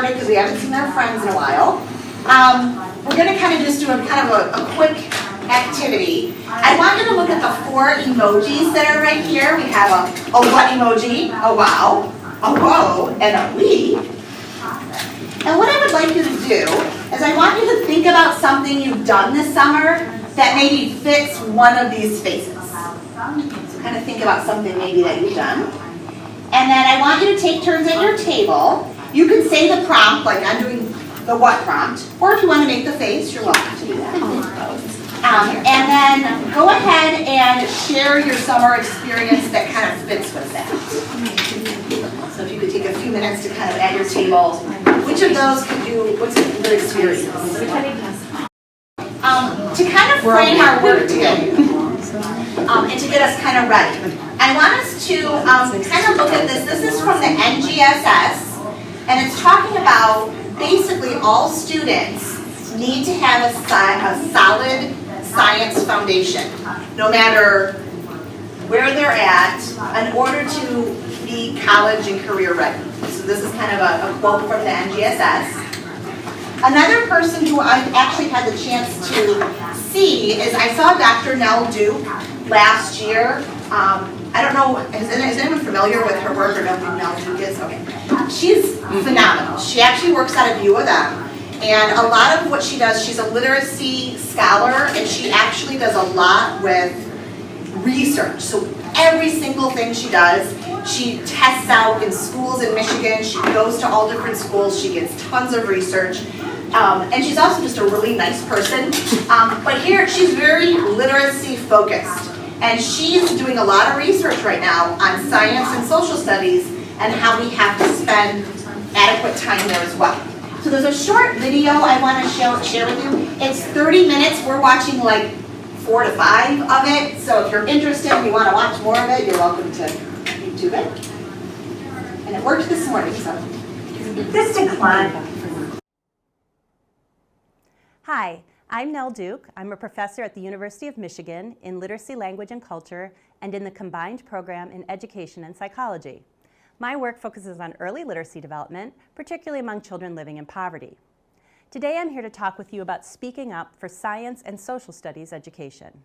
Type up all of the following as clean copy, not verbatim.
started because we haven't seen our friends in a while. We're going to kind of just do a quick activity. I want you to look at the 4 emojis that are right here. We have a what emoji, a wow, a whoa, and a wee. And what I would like you to do is I want you to think about something you've done this summer that maybe fits one of these faces. So kind of think about something maybe that you've done. And then I want you to take turns at your table. You can say the prompt, like I'm doing the what prompt, or if you want to make the face, you're welcome to do that. And then go ahead and share your summer experience that kind of fits with that. So if you could take a few minutes to kind of at your table, which of those could you, what's a good experience? To kind of frame our work together, and to get us kind of ready, I want us to kind of look at this. This is from the NGSS, and it's talking about basically all students need to have a solid science foundation, no matter where they're at, in order to be college and career ready. So this is kind of a quote from the NGSS. Another person who I've actually had the chance to see is I saw Dr. Nell Duke last year. I don't know, is anyone familiar with her work or know who Nell Duke is? Okay. She's phenomenal. She actually works out of U of M. And a lot of what she does, she's a literacy scholar, and she actually does a lot with research. So every single thing she does, she tests out in schools in Michigan. She goes to all different schools. She gets tons of research. And she's also just a really nice person. But here, she's very literacy focused. And she's doing a lot of research right now on science and social studies and how we have to spend adequate time there as well. So there's a short video I want to share with you. It's 30 minutes. We're watching like 4 to 5 of it. So if you're interested, if you want to watch more of it, you're welcome to YouTube it. And it worked this morning, so. This decline. Hi, I'm Nell Duke. I'm a professor at the University of Michigan in Literacy, Language, and Culture, and in the combined program in Education and Psychology. My work focuses on early literacy development, particularly among children living in poverty. Today I'm here to talk with you about speaking up for science and social studies education.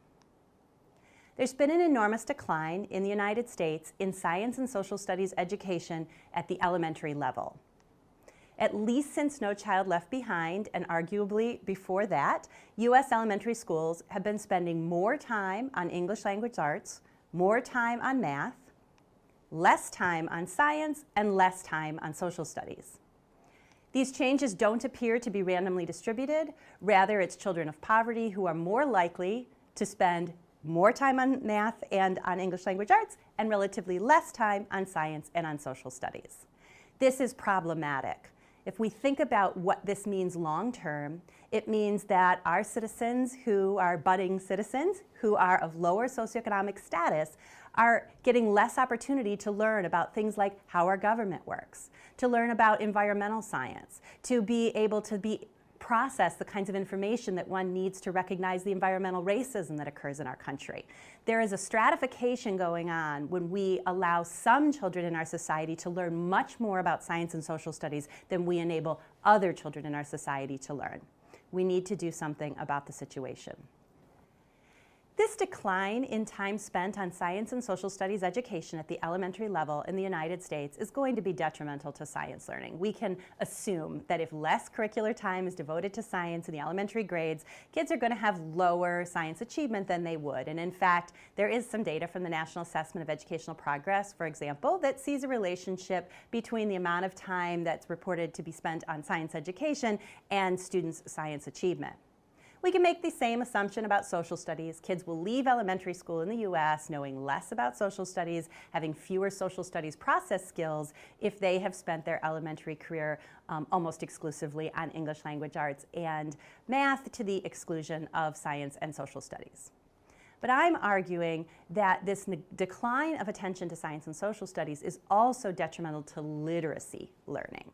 There's been an enormous decline in the United States in science and social studies education at the elementary level. At least since No Child Left Behind, and arguably before that, U.S. elementary schools have been spending more time on English language arts, more time on math, less time on science, and less time on social studies. These changes don't appear to be randomly distributed. Rather, it's children of poverty who are more likely to spend more time on math and on English language arts, and relatively less time on science and on social studies. This is problematic. If we think about what this means long term, it means that our citizens who are budding citizens, who are of lower socioeconomic status, are getting less opportunity to learn about things like how our government works, to learn about environmental science, to be able to process the kinds of information that one needs to recognize the environmental racism that occurs in our country. There is a stratification going on when we allow some children in our society to learn much more about science and social studies than we enable other children in our society to learn. We need to do something about the situation. This decline in time spent on science and social studies education at the elementary level in the United States is going to be detrimental to science learning. We can assume that if less curricular time is devoted to science in the elementary grades, kids are going to have lower science achievement than they would. And in fact, there is some data from the National Assessment of Educational Progress, for example, that sees a relationship between the amount of time that's reported to be spent on science education and students' science achievement. We can make the same assumption about social studies. Kids will leave elementary school in the US knowing less about social studies, having fewer social studies process skills if they have spent their elementary career almost exclusively on English language arts and math to the exclusion of science and social studies. But I'm arguing that this decline of attention to science and social studies is also detrimental to literacy learning.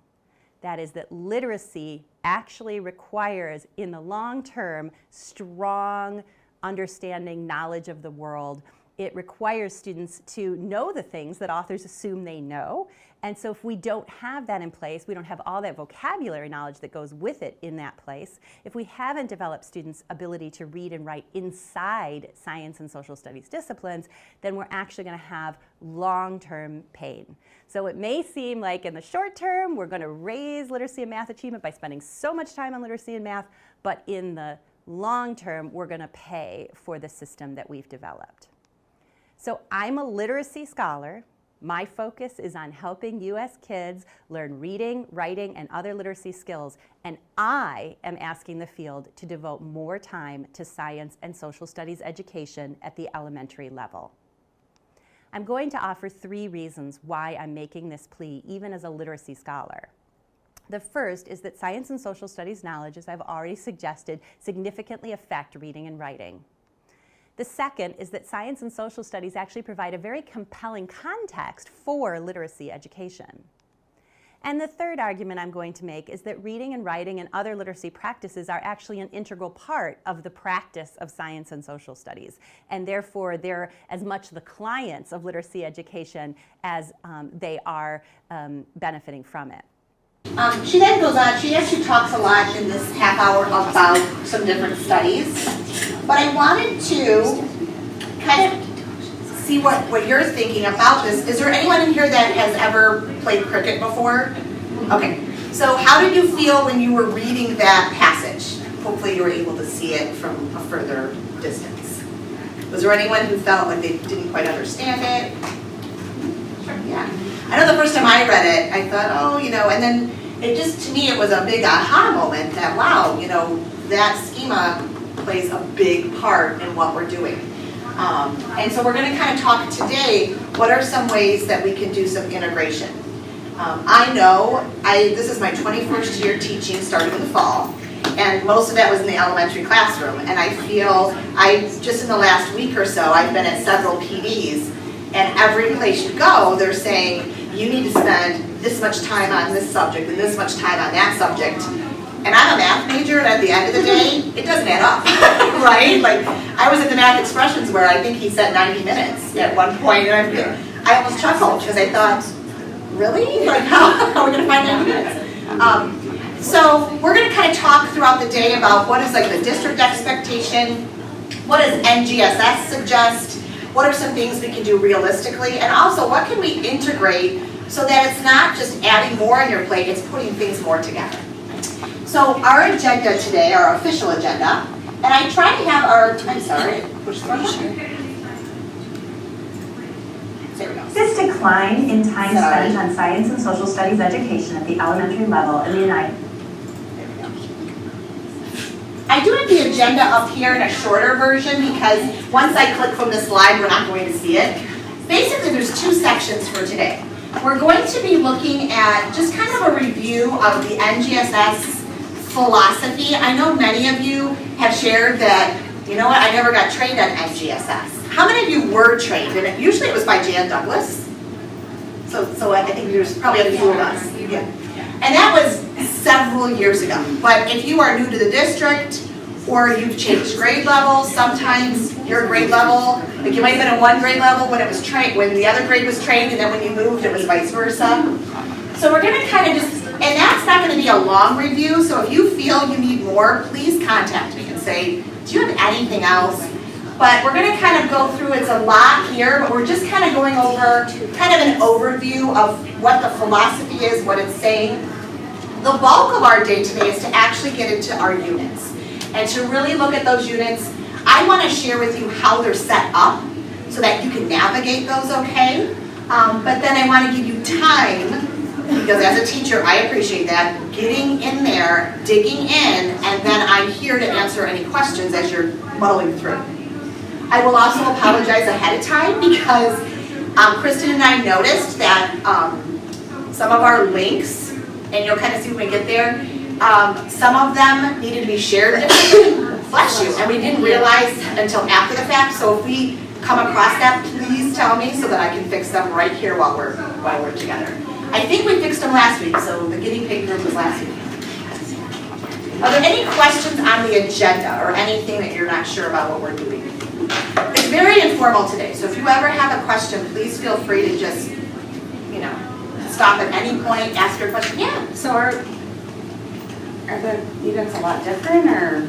That is, that literacy actually requires, in the long term, strong understanding, knowledge of the world, It requires students to know the things that authors assume they know. And so if we don't have that in place, we don't have all that vocabulary knowledge that goes with it in that place, if we haven't developed students' ability to read and write inside science and social studies disciplines, then we're actually going to have long-term pain. So it may seem like in the short term, we're going to raise literacy and math achievement by spending so much time on literacy and math, but in the long term, we're going to pay for the system that we've developed. So I'm a literacy scholar. My focus is on helping U.S. kids learn reading, writing, and other literacy skills, and I am asking the field to devote more time to science and social studies education at the elementary level. I'm going to offer 3 reasons why I'm making this plea, even as a literacy scholar. The first is that science and social studies knowledge, as I've already suggested, significantly affect reading and writing. The second is that science and social studies actually provide a very compelling context for literacy education. And the third argument I'm going to make is that reading and writing and other literacy practices are actually an integral part of the practice of science and social studies. And therefore, they're as much the clients of literacy education as they are benefiting from it. She then goes on, she actually talks a lot in this half hour about some different studies, but I wanted to kind of see what you're thinking about this. Is there anyone in here that has ever played cricket before? Okay, so how did you feel when you were reading that passage? Hopefully you were able to see it from a further distance. Was there anyone who felt like they didn't quite understand it? Sure, yeah. I know the first time I read it, I thought, oh, and then it just, to me, it was a big aha moment that, wow, that schema plays a big part in what we're doing. And so we're going to kind of talk today, what are some ways that we can do some integration? I know, this is my 21st year teaching, starting in the fall, and most of that was in the elementary classroom, and I feel, just in the last week or so, I've been at several PDs, and every place you go, they're saying, you need to spend this much time on this subject and this much time on that subject. And I'm a math major, and at the end of the day, it doesn't add up, right? Like, I was in the math expressions where I think he said 90 minutes at one point, and I almost chuckled because I thought, really? Like, how are we going to find 90 minutes? So we're going to kind of talk throughout the day about what is like the district expectation, what does NGSS suggest, what are some things we can do realistically, and also what can we integrate so that it's not just adding more on your plate, it's putting things more together. So our agenda today, our official agenda, and I try to have our, I'm sorry, push the button. There we go. This decline in time spent on science and social studies education at the elementary level in the United I do have the agenda up here in a shorter version because once I click from the slide, we're not going to see it. Basically, there's 2 sections for today. We're going to be looking at just kind of a review of the NGSS philosophy. I know many of you have shared that, I never got trained on NGSS. How many of you were trained? And usually it was by Jan Douglas. So I think there's probably a few of us. Yeah. And that was several years ago. But if you are new to the district, or you've changed grade levels, sometimes your grade level, like you might have been in one grade level when it was trained, when the other grade was trained, and then when you moved, it was vice versa. So we're going to kind of just, and that's not going to be a long review, so if you feel you need more, please contact me and say, do you have anything else? But we're going to kind of go through, it's a lot here, but we're just kind of going over kind of an overview of what the philosophy is, what it's saying. The bulk of our day today is to actually get into our units and to really look at those units. I want to share with you how they're set up so that you can navigate those okay. But then I want to give you time, because as a teacher, I appreciate that, getting in there, digging in, and then I'm here to answer any questions as you're muddling through. I will also apologize ahead of time because Kristen and I noticed that some of our links, and you'll kind of see when we get there, some of them needed to be shared differently. Bless you. And we didn't realize until after the fact. So if we come across that, please tell me so that I can fix them right here while we're together. I think we fixed them last week, so the guinea pig group was last week. Are there any questions on the agenda or anything that you're not sure about what we're doing? It's very informal today, so if you ever have a question, please feel free to just, you know, stop at any point, ask your question. Yeah. So are the units a lot different, or?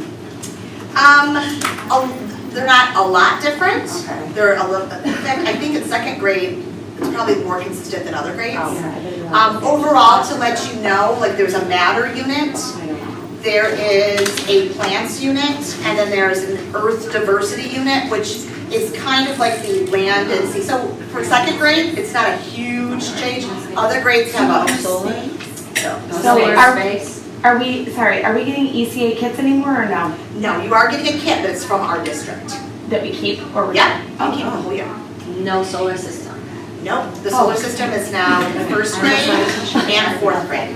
They're not a lot different. Okay. They're a little, in fact, I think in second grade, it's probably more consistent than other grades. Overall, to let you know, like there's a matter unit, there is a plants unit, and then there's an earth diversity unit, which is kind of like the land and sea. So for second grade, it's not a huge change. Other grades have a solar. Are we getting ECA kits anymore, or no? No, you are getting a kit, but it's from our district. That we keep, or? Yeah, you keep the whole year. No solar system. Nope, the solar system is now in first grade and fourth grade.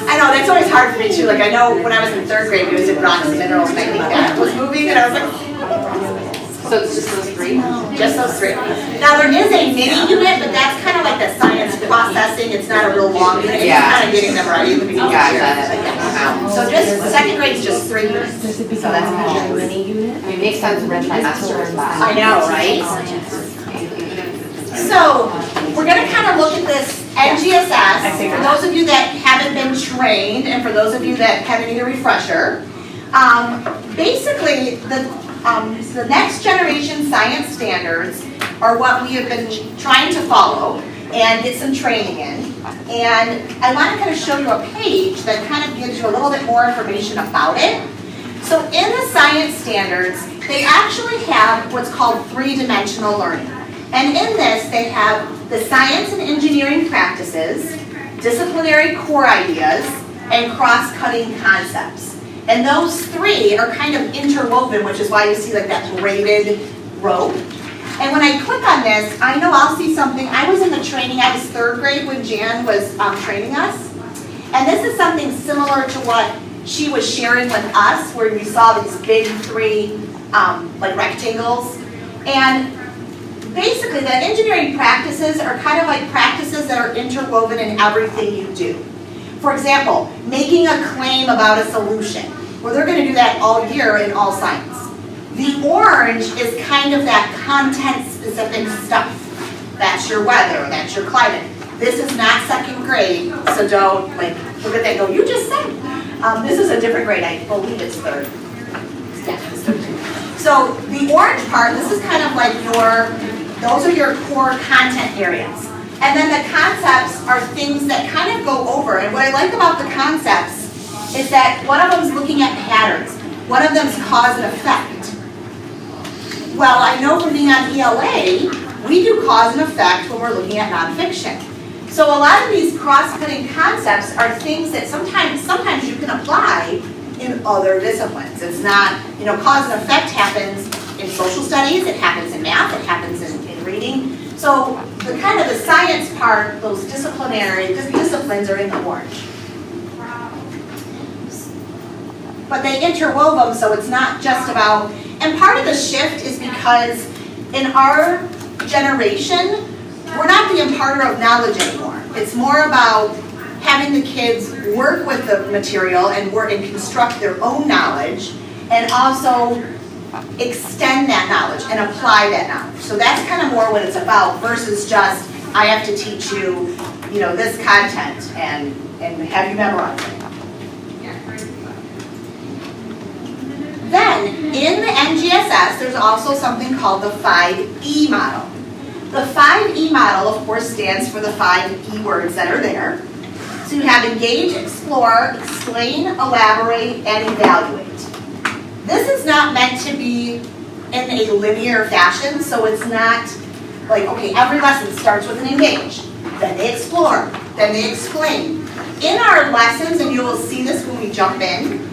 I know, that's always hard for me too. Like I know when I was in third grade, we was in rocks and minerals, and I think that was moving, and I was like, So it's just those three? just those three. Now there is a mini unit, but that's kind of like the science processing. It's not a real long unit. It's Yeah. kind of getting them ready. Gotcha. So just second grade's just 3 units. So that's kind of mini unit? I mean, it makes sense when trimester is last. I know, right? So, we're gonna kind of look at this NGSS, for those of you that haven't been trained, and for those of you that kind of need a refresher. Basically, the next generation science standards are what we have been trying to follow and get some training in. And I want to kind of show you a page that kind of gives you a little bit more information about it. So in the science standards, they actually have what's called three-dimensional learning. And in this, they have the science and engineering practices, disciplinary core ideas, and cross-cutting concepts. And those three are kind of interwoven, which is why you see like that braided rope. And when I click on this, I know I'll see something. I was in the training, I was third grade when Jan was training us. And this is something similar to what she was sharing with us, where we saw these big three like rectangles. And basically, the engineering practices are kind of like practices that are interwoven in everything you do. For example, making a claim about a solution. Well, they're going to do that all year in all science. The orange is kind of that content-specific stuff. That's your weather, that's your climate. This is not second grade, so don't like look at that and go, you just said. This is a different grade, I believe it's third. Yeah, it's third. So the orange part, this is kind of like those are your core content areas. And then the concepts are things that kind of go over. And what I like about the concepts is that one of them is looking at patterns. One of them is cause and effect. Well, I know from being on ELA, we do cause and effect when we're looking at nonfiction. So a lot of these cross-cutting concepts are things that sometimes you can apply in other disciplines. It's not, cause and effect happens in social studies, it happens in math, it happens in reading. So the kind of the science part, those disciplines are in the orange. But they interwove them, so it's not just about, and part of the shift is because in our generation, we're not the imparter of knowledge anymore. It's more about having the kids work with the material and work and construct their own knowledge, and also extend that knowledge and apply that knowledge. So that's kind of more what it's about versus just, I have to teach you, this content and have you memorize it. Then, in the NGSS, there's also something called the 5E model. The 5E model, of course, stands for the 5 E words that are there. So you have engage, explore, explain, elaborate, and evaluate. This is not meant to be in a linear fashion, so it's not like, okay, every lesson starts with an engage, then they explore, then they explain. In our lessons, and you will see this when we jump in,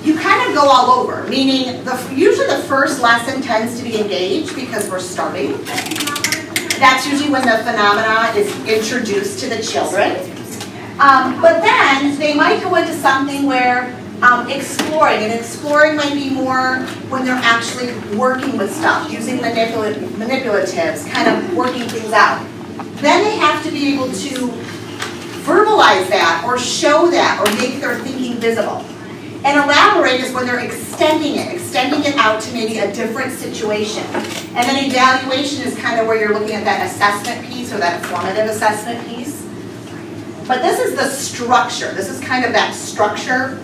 you kind of go all over, meaning usually the first lesson tends to be engaged because we're starting. That's usually when the phenomena is introduced to the children. But then they might go into something where exploring, and exploring might be more when they're actually working with stuff, using manipulatives, kind of working things out. Then they have to be able to verbalize that or show that or make their thinking visible. And elaborate is when they're extending it out to maybe a different situation. And then evaluation is kind of where you're looking at that assessment piece or that formative assessment piece. But this is the structure. This is kind of that structure.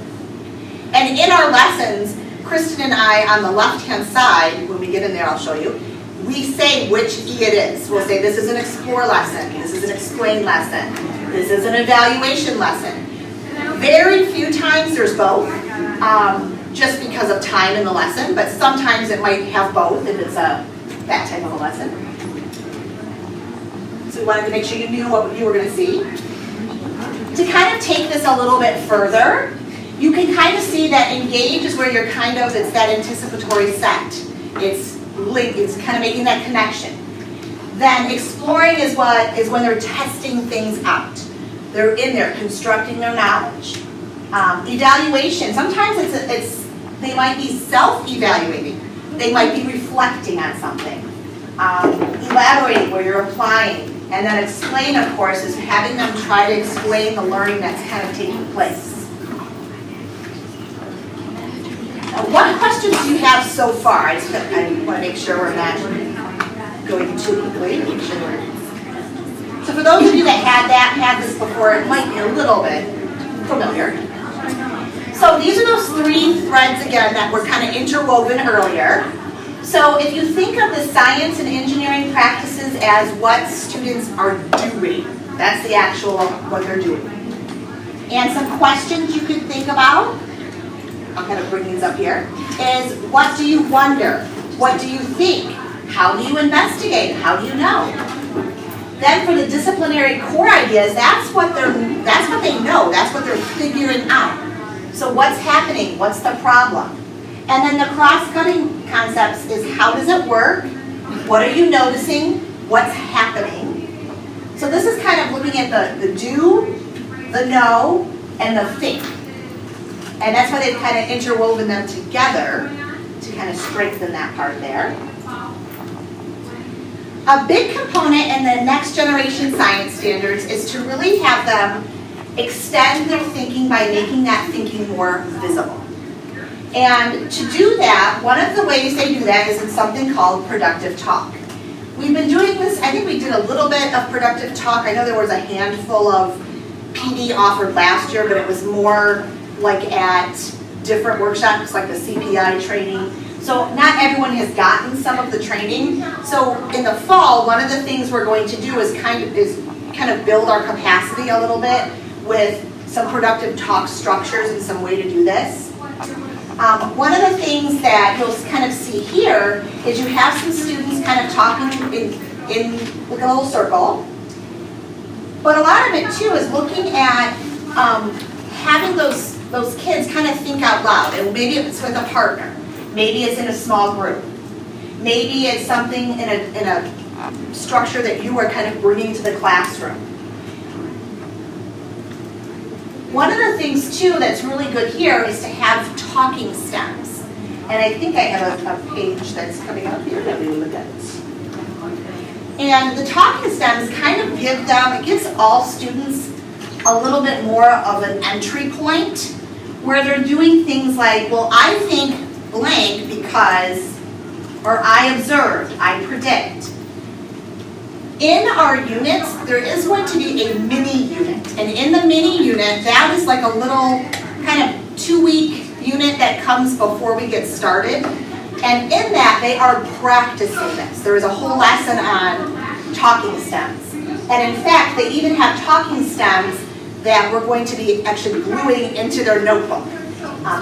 And in our lessons, Kristen and I, on the left-hand side, when we get in there, I'll show you, we say which E it is. We'll say this is an explore lesson, this is an explain lesson, this is an evaluation lesson. Very few times there's both, just because of time in the lesson, but sometimes it might have both if it's that type of a lesson. So we wanted to make sure you knew what you were going to see. To kind of take this a little bit further, you can kind of see that engage is where you're kind of, it's that anticipatory set. It's kind of making that connection. Then exploring is when they're testing things out. They're in there constructing their knowledge. Evaluation, sometimes they might be self-evaluating. They might be reflecting on something. Elaborating, where you're applying. And then explain, of course, is having them try to explain the learning that's kind of taking place. What questions do you have so far? I want to make sure we're not going too quickly. So for those of you that had this before, it might be a little bit familiar. So these are those 3 threads again that were kind of interwoven earlier. So if you think of the science and engineering practices as what students are doing, that's the actual what they're doing. And some questions you could think about, I'll kind of bring these up here, is what do you wonder? What do you think? How do you investigate? How do you know? Then for the disciplinary core ideas, that's what they know. That's what they're figuring out. So what's happening? What's the problem? And then the cross-cutting concepts is how does it work? What are you noticing? What's happening? So this is kind of looking at the do, the know, and the think. And that's why they've kind of interwoven them together to kind of strengthen that part there. A big component in the next generation science standards is to really have them extend their thinking by making that thinking more visible. And to do that, one of the ways they do that is in something called productive talk. We've been doing this, I think we did a little bit of productive talk. I know there was a handful of PD offered last year, but it was more like at different workshops, like the CPI training. So not everyone has gotten some of the training. So in the fall, one of the things we're going to do is kind of build our capacity a little bit with some productive talk structures and some way to do this. One of the things that you'll kind of see here is you have some students kind of talking in like a little circle. But a lot of it too is looking at having those kids kind of think out loud. And maybe it's with a partner. Maybe it's in a small group. Maybe it's something in a structure that you are kind of bringing to the classroom. One of the things too that's really good here is to have talking stems. And I think I have a page that's coming up here that we will look at. And the talking stems kind of it gives all students a little bit more of an entry point where they're doing things like, well, I think blank because, or I observed, I predict. In our units, there is going to be a mini unit. And in the mini unit, that is like a little kind of 2-week unit that comes before we get started. And in that, they are practicing this. There is a whole lesson on talking stems. And in fact, they even have talking stems that we're going to be actually gluing into their notebook.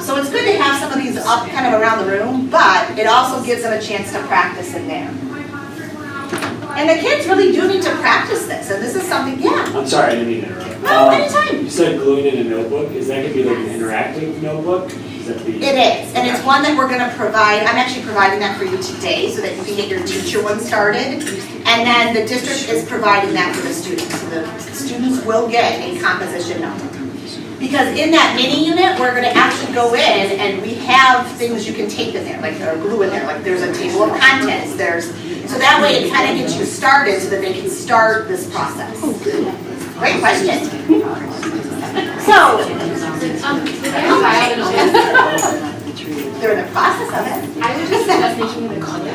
So it's good to have some of these up kind of around the room, but it also gives them a chance to practice in there. And the kids really do need to practice this, and this is something, yeah. I'm sorry, I didn't mean to interrupt. No, anytime. You said gluing in a notebook. Is that going to be like an interactive notebook? Is that the... It is, and it's one that we're going to provide. I'm actually providing that for you today so that you can get your teacher one started. And then the district is providing that for the students. So the students will get a composition notebook. Because in that mini unit, we're going to actually go in and we have things you can tape in there, like or glue in there, like there's a table of contents. So that way it kind of gets you started so that they can start this process. Great question. So They're in the process of it. I would just suggest making it a color.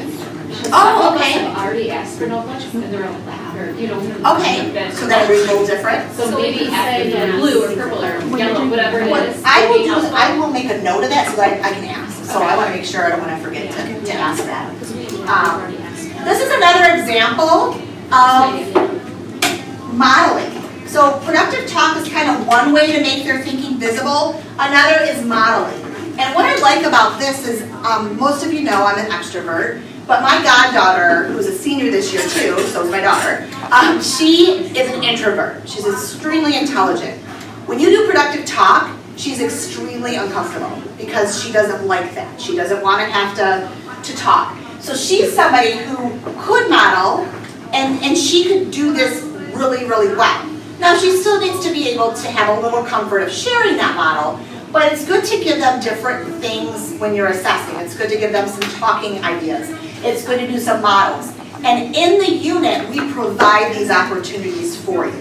Oh, okay. Some of us have already asked for notebooks and they're all black or, you know. Okay, so that would be a little different. So maybe say blue or purple or yellow, whatever it What is. I will would be do is helpful. I will make a note of that so that I can ask. So I want to make sure I don't want to forget to ask that. Because we have already asked. This is another example of modeling. So productive talk is kind of one way to make their thinking visible. Another is modeling. And what I like about this is, most of you know I'm an extrovert, but my goddaughter, who's a senior this year too, so is my daughter, she is an introvert. She's extremely intelligent. When you do productive talk, she's extremely uncomfortable because she doesn't like that. She doesn't want to have to talk. So she's somebody who could model, and she could do this really, really well. Now, she still needs to be able to have a little comfort of sharing that model, but it's good to give them different things when you're assessing. It's good to give them some talking ideas. It's good to do some models. And in the unit, we provide these opportunities for you.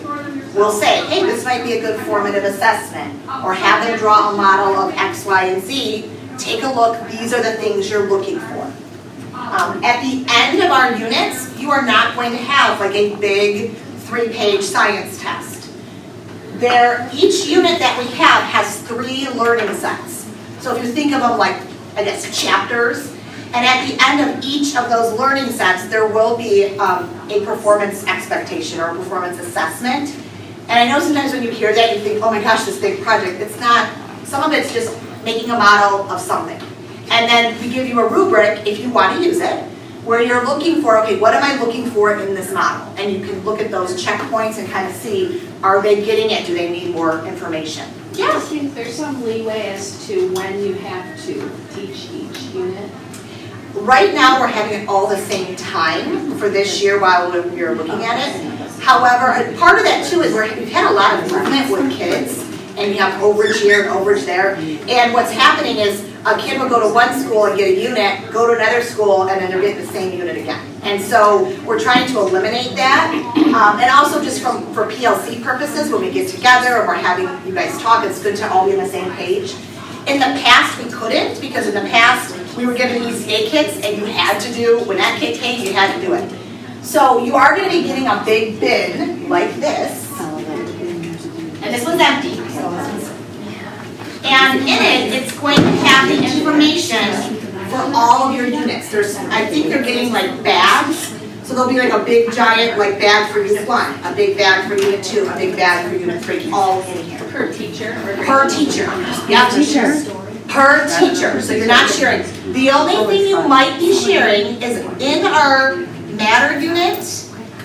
We'll say, hey, this might be a good formative assessment, or have them draw a model of X, Y, and Z. Take a look, these are the things you're looking for. At the end of our units, you are not going to have like a big 3-page science test. Each unit that we have has 3 learning sets. So if you think of them like, I guess, chapters, and at the end of each of those learning sets, there will be a performance expectation or a performance assessment. And I know sometimes when you hear that, you think, oh my gosh, this big project. It's not, some of it's just making a model of something. And then we give you a rubric, if you want to use it, where you're looking for, okay, what am I looking for in this model? And you can look at those checkpoints and kind of see, are they getting it? Do they need more information? I just think there's some leeway as to when you have to teach each unit. Right now, we're having it all the same time for this year while we're looking at it. However, part of that too is we've had a lot of movement with kids, and you have overage here and overage there. And what's happening is a kid will go to one school and get a unit, go to another school, and then they're getting the same unit again. And so we're trying to eliminate that. And also just for PLC purposes, when we get together and we're having you guys talk, it's good to all be on the same page. In the past, we couldn't, because in the past, we were given these A kits, and you had to do, when that kit came, you had to do it. So you are going to be getting a big bin like this. And this one's empty. And in it, it's going to have the information for all of your units. I think they're getting like bags. So there'll be like a big giant like bag for unit 1, a big bag for unit 2, a big bag for unit 3, all in here. Per teacher or Per teacher. Yeah, per teacher. So you're not sharing. The only thing you might be sharing is in our matter unit,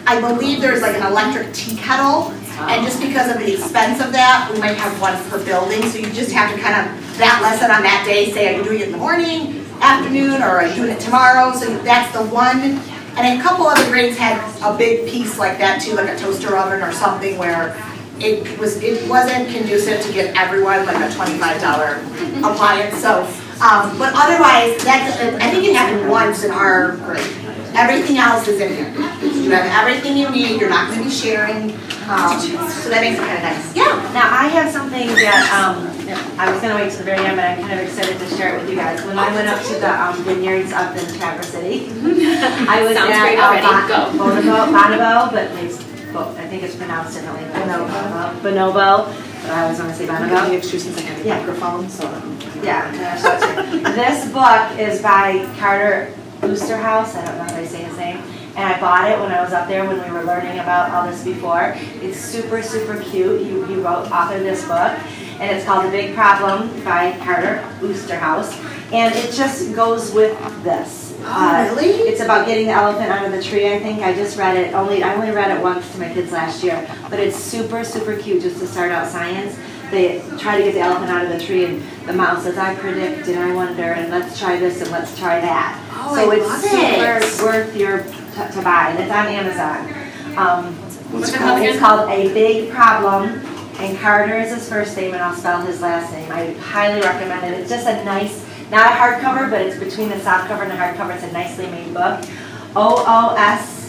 I believe there's like an electric tea kettle. And just because of the expense of that, we might have one per building. So you just have to kind of, that lesson on that day, say, are you doing it in the morning, afternoon, or are you doing it tomorrow? So that's the one. And a couple other grades had a big piece like that too, like a toaster oven or something where it wasn't conducive to give everyone like a $25 appliance. So, but otherwise, I think it happened once in our grade. Everything else is in here. You have everything you need. You're not going to be sharing. So that makes it kind of nice. Yeah. Now, I have something that I was going to wait to the very end, but I'm kind of excited to share it with you guys. When I went up to the vineyards up in Traverse City, I was Sounds at great already. Go. Bonobo, but I think it's pronounced differently. Bonobo. But I always want to say Bonobo. You excuse me, I have a microphone, so. Yeah. This book is by Carter Oosterhuis. I don't know how I say his name. And I bought it when I was up there when we were learning about all this before. It's super, super cute. He authored this book. And it's called The Big Problem by Carter Oosterhuis. And it just goes with this. Really? It's about getting the elephant out of the tree, I think. I just read it. I only read it once to my kids last year. But it's super, super cute just to start out science. They try to get the elephant out of the tree, and the mouse says, I predict and I wonder, and let's try this and let's try that. Oh, so I it's love super worth your to buy, and it's on Amazon. What's it called again? It's called A Big Problem, and Carter is his first name, and I'll spell his last name. I highly recommend it. It's just a nice, not a hardcover, but it's between the softcover and the hardcover. It's a nicely made book. Oosterhuis.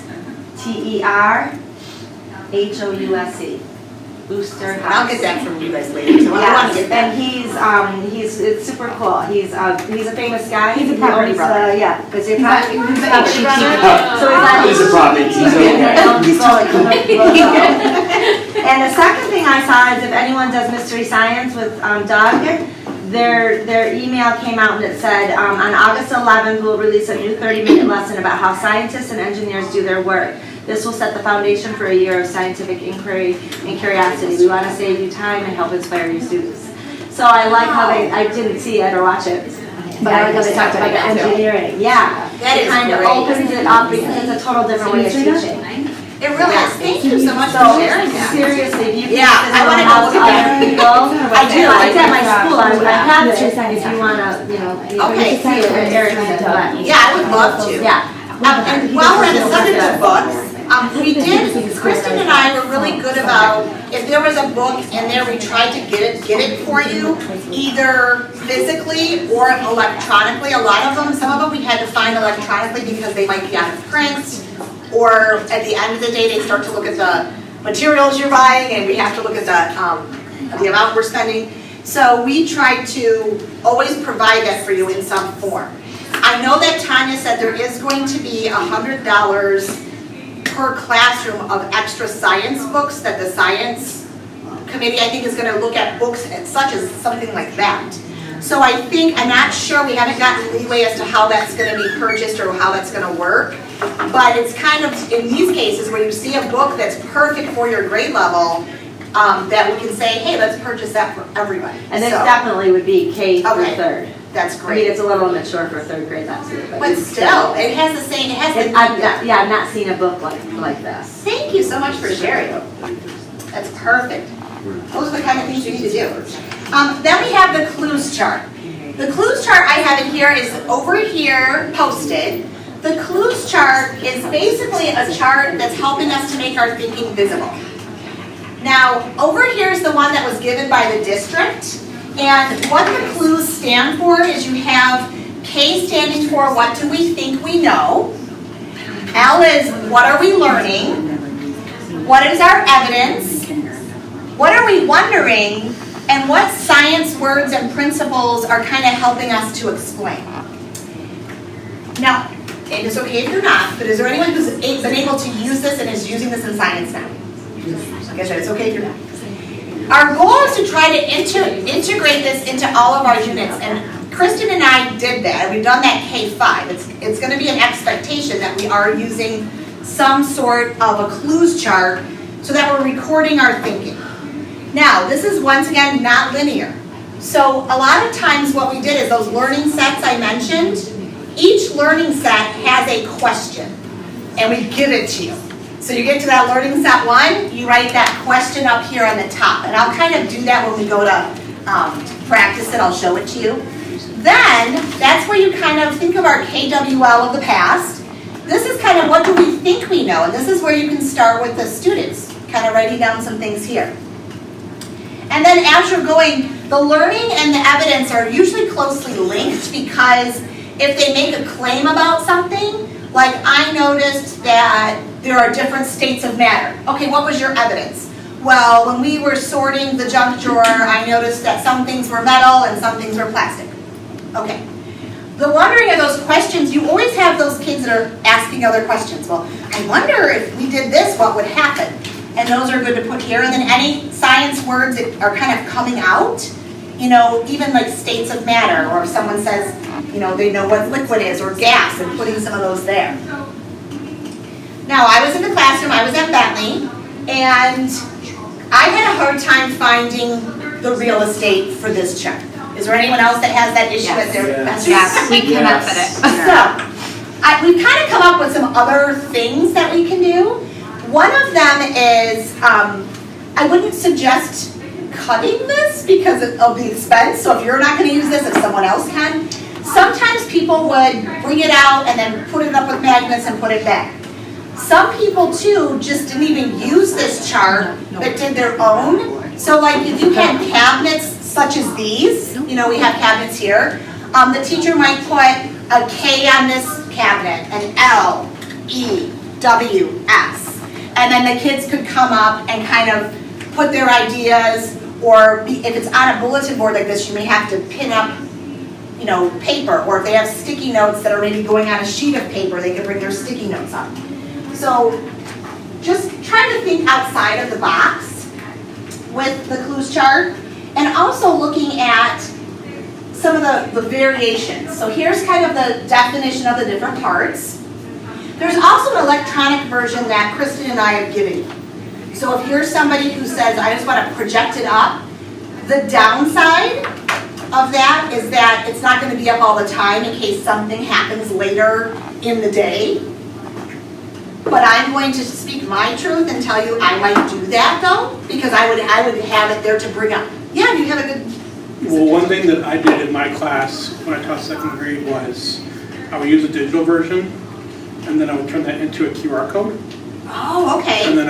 Booster House. I'll get that from you guys later, so I want to get that. And it's super cool. He's a famous guy. He's a property brother. Yeah, because he's a property brother. So He's a prophet, he's And the second thing I saw is if anyone does Mystery Science with Doug, their email came out and it said, on August 11th, we'll release a new 30-minute lesson about how scientists and engineers do their work. This will set the foundation for a year of scientific inquiry and curiosity. We want to save you time and help inspire your students. So I like how I didn't see it or watch it, but I like how they talked about the engineering. Yeah, That it is kind of great. opens it up because it's a total different way of teaching. It really is. Thank you so much So for sharing that. seriously, if you Yeah, I wanna go look at that. I do. It's at my school. I have it. If you wanna, Okay. see it, Eric said that. Yeah, I would love to. Yeah. And while we're on the subject of books, Kristen and I were really good about, if there was a book in there, we tried to get it for you, either physically or electronically. A lot of them, some of them we had to find electronically because they might be out of print, or at the end of the day, they start to look at the materials you're buying, and we have to look at the amount we're spending. So we try to always provide that for you in some form. I know that Tanya said there is going to be $100 per classroom of extra science books that the science committee, I think, is going to look at books and such as something like that. So I think, I'm not sure, we haven't gotten leeway as to how that's going to be purchased or how that's going to work, but it's kind of, in these cases, where you see a book that's perfect for your grade level, that we can say, hey, let's purchase that for everybody. And this So, definitely would be K through Okay. third. that's I mean, great. it's a little immature for third grade, that's it. But still, it has the same, it has the. I've not seen a book like this. Thank you so much for sharing. That's perfect. Those are the kind of things you need to do. Then we have the clues chart. The clues chart I have in here is over here posted. The clues chart is basically a chart that's helping us to make our thinking visible. Now, over here is the one that was given by the district. And what the clues stand for is you have K standing for what do we think we know. L is what are we learning? What is our evidence? What are we wondering? And what science words and principles are kind of helping us to explain? Now, it is okay if you're not, but is there anyone who's been able to use this and is using this in science now? Like I said, it's okay if you're not. Our goal is to try to integrate this into all of our units, and Kristen and I did that. We've done that K-5. It's going to be an expectation that we are using some sort of a clues chart so that we're recording our thinking. Now, this is once again not linear. So a lot of times what we did is those learning sets I mentioned, each learning set has a question, and we give it to you. So you get to that learning set 1, you write that question up here on the top. And I'll kind of do that when we go to practice it, I'll show it to you. Then, that's where you kind of think of our KWL of the past. This is kind of what do we think we know, and this is where you can start with the students, kind of writing down some things here. And then as you're going, the learning and the evidence are usually closely linked because if they make a claim about something, like I noticed that there are different states of matter. Okay, what was your evidence? Well, when we were sorting the junk drawer, I noticed that some things were metal and some things were plastic. Okay. The wondering of those questions, you always have those kids that are asking other questions. Well, I wonder if we did this, what would happen? And those are good to put here. And then any science words that are kind of coming out, even like states of matter, or if someone says, they know what liquid is or gas, and putting some of those there. Now, I was in the classroom, I was at Bentley, and I had a hard time finding the real estate for this chart. Is there anyone else that has that issue at their best? Yes, we cannot fit it. So, we've kind of come up with some other things that we can do. One of them is, I wouldn't suggest cutting this because of the expense. So if you're not going to use this, if someone else can. Sometimes people would bring it out and then put it up with magnets and put it back. Some people too just didn't even use this chart, but did their own. So like if you had cabinets such as these, we have cabinets here, the teacher might put a K on this cabinet, an L, E, W, S. And then the kids could come up and kind of put their ideas, or if it's on a bulletin board like this, you may have to pin up, you know, paper, or if they have sticky notes that are maybe going on a sheet of paper, they can bring their sticky notes up. So just try to think outside of the box with the clues chart, and also looking at some of the variations. So here's kind of the definition of the different parts. There's also an electronic version that Kristen and I have given you. So if you're somebody who says, I just want to project it up, the downside of that is that it's not going to be up all the time in case something happens later in the day. But I'm going to speak my truth and tell you I might do that though, because I would have it there to bring up. Yeah, you have a good. Well, one thing that I did in my class when I taught second grade was I would use a digital version, and then I would turn that into a QR code. Oh, okay. And then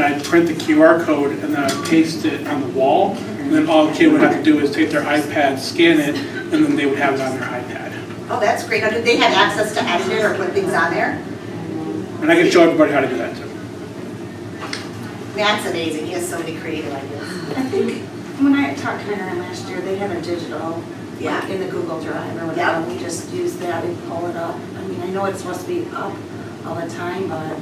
I'd print the QR code, and then I'd paste it on the wall, and then all the kid would have to do is take their iPad, scan it, and then they would have it on their iPad. Oh, that's great. Now, did they have access to edit it or put things on there? And I can show everybody how to do that too. Matt's amazing. He has so many creative ideas. I think when I talked to Karen last year, they had a digital, Yeah. like in the Google Drive or whatever, and we just used that and pull it up. I mean, I know it's supposed to be up all the time, but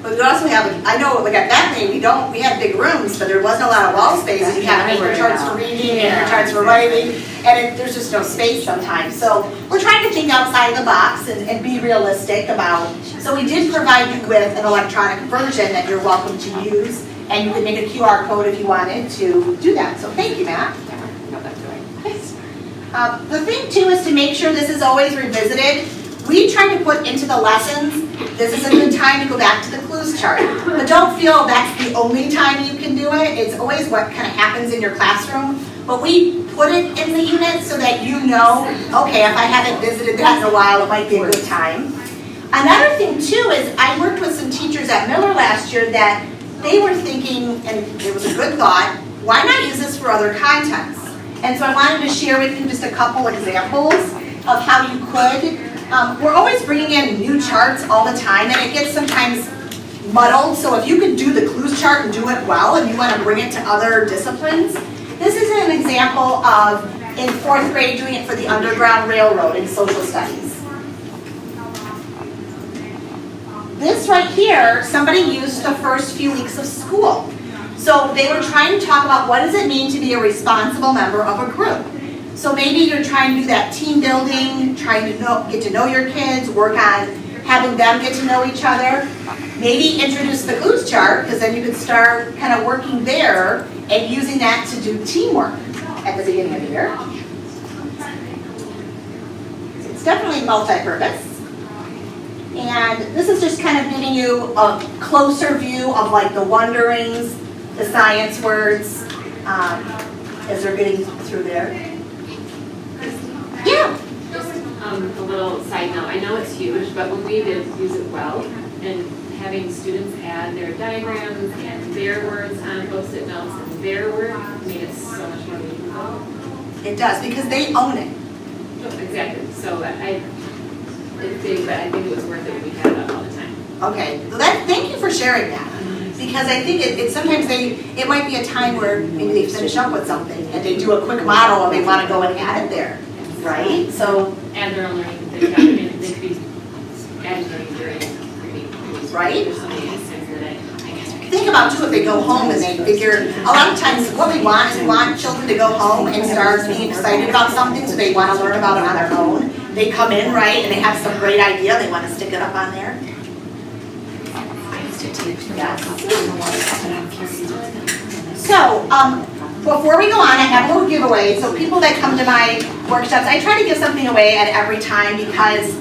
But we also have, I know, like at Bethany, we had big rooms, but there wasn't a lot of wall space. You had paper charts for reading, paper charts for writing, and there's just no space sometimes. So we're trying to think outside the box and be realistic about, so we did provide you with an electronic version that you're welcome to use, and you can make a QR code if you wanted to do that. So thank you, Matt. The thing too is to make sure this is always revisited. We try to put into the lessons, this is a good time to go back to the clues chart. But don't feel that's the only time you can do it. It's always what kind of happens in your classroom. But we put it in the unit so that you know, okay, if I haven't visited that in a while, it might be a good time. Another thing too is I worked with some teachers at Miller last year that they were thinking, and it was a good thought, why not use this for other contents? And so I wanted to share with you just a couple examples of how you could. We're always bringing in new charts all the time, and it gets sometimes muddled. So if you could do the clues chart and do it well, and you want to bring it to other disciplines, this is an example of in 4th grade doing it for the Underground Railroad in social studies. This right here, somebody used the first few weeks of school. So they were trying to talk about what does it mean to be a responsible member of a group. So maybe you're trying to do that team building, trying to get to know your kids, work on having them get to know each other. Maybe introduce the clues chart, because then you could start kind of working there and using that to do teamwork at the beginning of the year. It's definitely multi-purpose. And this is just kind of giving you a closer view of like the wonderings, the science words, as they're getting through there. Yeah. Just a little side note, I know it's huge, but when we did use it well, and having students add their diagrams and their words on Post-it notes and their work made it so much more meaningful. It does, because they own it. Exactly, so it's big, but I think it was worth it when we had it up all the time. Okay, so thank you for sharing that. Because I think it sometimes it might be a time where maybe they finish up with something and they do a quick model and they want to go and add it there, right? So, And their own learning, they could be adding learning during reading. Right. There's so many times that think about too if they go home and they figure, a lot of times what we want is we want children to go home and start being excited about something so they want to learn about it on their own. They come in, right, and they have some great idea, they want to stick it up on there. So, before we go on, I have a little giveaway. So people that come to my workshops, I try to give something away at every time because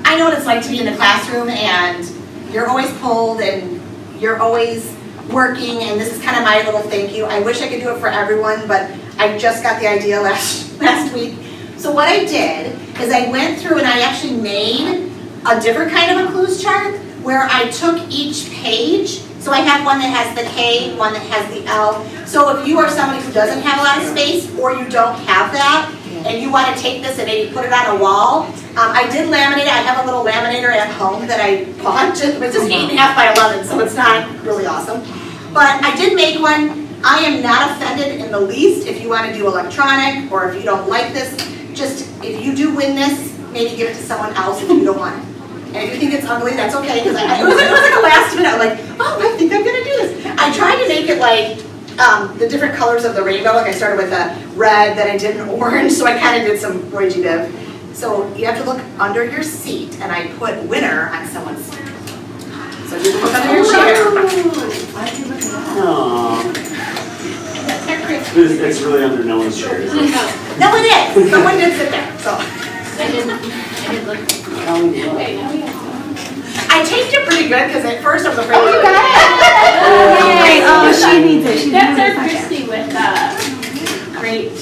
I know what it's like to be in the classroom and you're always pulled and you're always working, and this is kind of my little thank you. I wish I could do it for everyone, but I just got the idea last week. So what I did is I went through and I actually made a different kind of a clues chart where I took each page. So I have one that has the K, one that has the L. So if you are somebody who doesn't have a lot of space or you don't have that and you want to take this and maybe put it on a wall, I did laminate it. I have a little laminator at home that I bought. It's just 8.5 by 11, so it's not really awesome. But I did make one. I am not offended in the least if you want to do electronic, or if you don't like this, just if you do win this, maybe give it to someone else if you don't want it. And if you think it's ugly, that's okay, because it was like a last minute, I'm like, oh, I think I'm gonna do this. I tried to make it like the different colors of the rainbow, like I started with a red, then I did an orange, so I kind of did some Roy-G Biv. So you have to look under your seat, and I put winner on someone's seat. So you look under your chair. Aww. It's really under no one's chair, isn't it? No, it is. Someone did sit there, so. I didn't look. Wait, now we have. I taped it pretty good, because at first I was afraid. Oh, you got it! Oh, she needs it. That's our Christy with, great.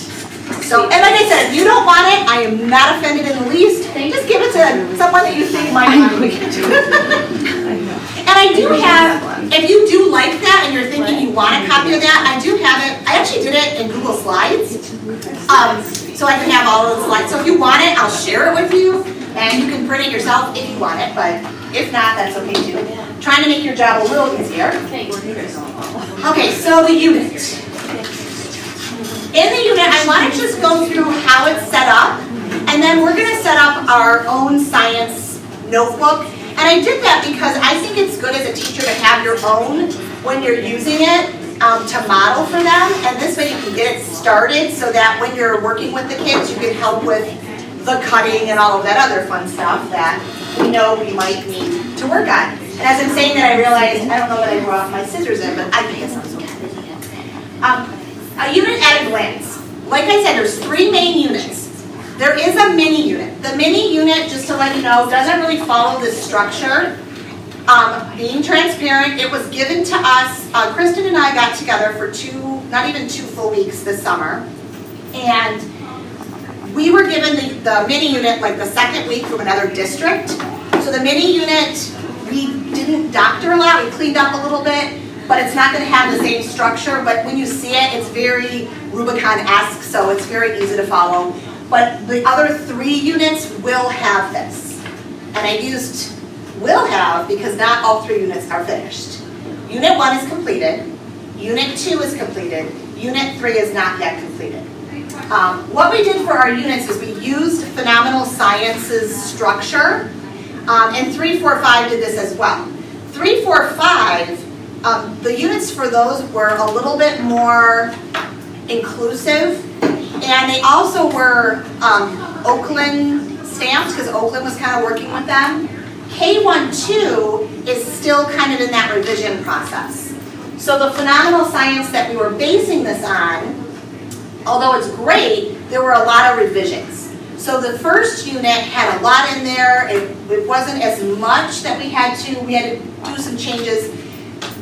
So, and like I said, if you don't want it, I am not offended in the least. Just give it to someone that you think might want it. And I do have, if you do like that and you're thinking you want a copy of that, I do have it. I actually did it in Google Slides. So I can have all of the slides. So if you want it, I'll share it with you. And you can print it yourself if you want it, but if not, that's okay too. Trying to make your job a little easier. Okay, so the unit. In the unit, I want to just go through how it's set up, and then we're going to set up our own science notebook. And I did that because I think it's good as a teacher to have your own when you're using it to model for them. And this way you can get it started so that when you're working with the kids, you can help with the cutting and all of that other fun stuff that we know we might need to work on. And as I'm saying that, I realized, I don't know that I brought my scissors in, but I guess I'm so happy. A unit at a glance. Like I said, there's 3 main units. There is a mini unit. The mini unit, just to let you know, doesn't really follow this structure. Being transparent, it was given to us, Kristen and I got together for not even 2 full weeks this summer. And we were given the mini unit like the 2nd week from another district. So the mini unit, we didn't doctor a lot, we cleaned up a little bit, but it's not going to have the same structure. But when you see it, it's very Rubicon-esque, so it's very easy to follow. But the other 3 units will have this. And I used will have because not all 3 units are finished. Unit 1 is completed, Unit 2 is completed, Unit 3 is not yet completed. What we did for our units is we used Phenomenal Science's structure, and 3, 4, 5 did this as well. 3, 4, 5, the units for those were a little bit more inclusive, and they also were Oakland stamped because Oakland was kind of working with them. K1-2 is still kind of in that revision process. So the Phenomenal Science that we were basing this on, although it's great, there were a lot of revisions. So the first unit had a lot in there. It wasn't as much that we had to do some changes.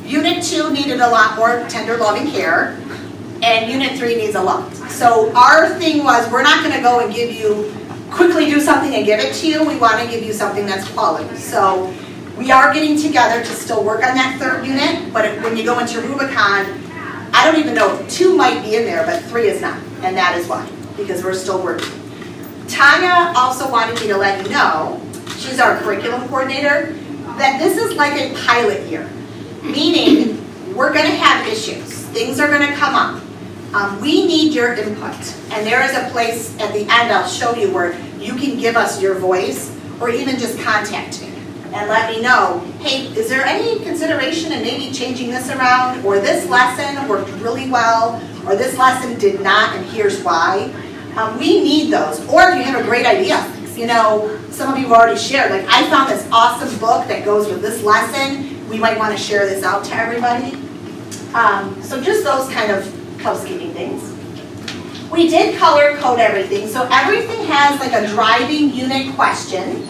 Unit 2 needed a lot more tender loving care, and Unit 3 needs a lot. So our thing was, we're not going to go and give you, quickly do something and give it to you. We want to give you something that's quality. So we are getting together to still work on that 3rd unit, but when you go into Rubicon, I don't even know, 2 might be in there, but 3 is not, and that is why, because we're still working. Tanya also wanted me to let you know, she's our curriculum coordinator, that this is like a pilot year, meaning we're going to have issues. Things are going to come up. We need your input, and there is a place at the end I'll show you where you can give us your voice, or even just contact me and let me know, hey, is there any consideration in maybe changing this around, or this lesson worked really well, or this lesson did not, and here's why. We need those. Or if you have a great idea, you know, some of you have already shared, like I found this awesome book that goes with this lesson, we might want to share this out to everybody. So just those kind of housekeeping things. We did color code everything, so everything has like a driving unit question.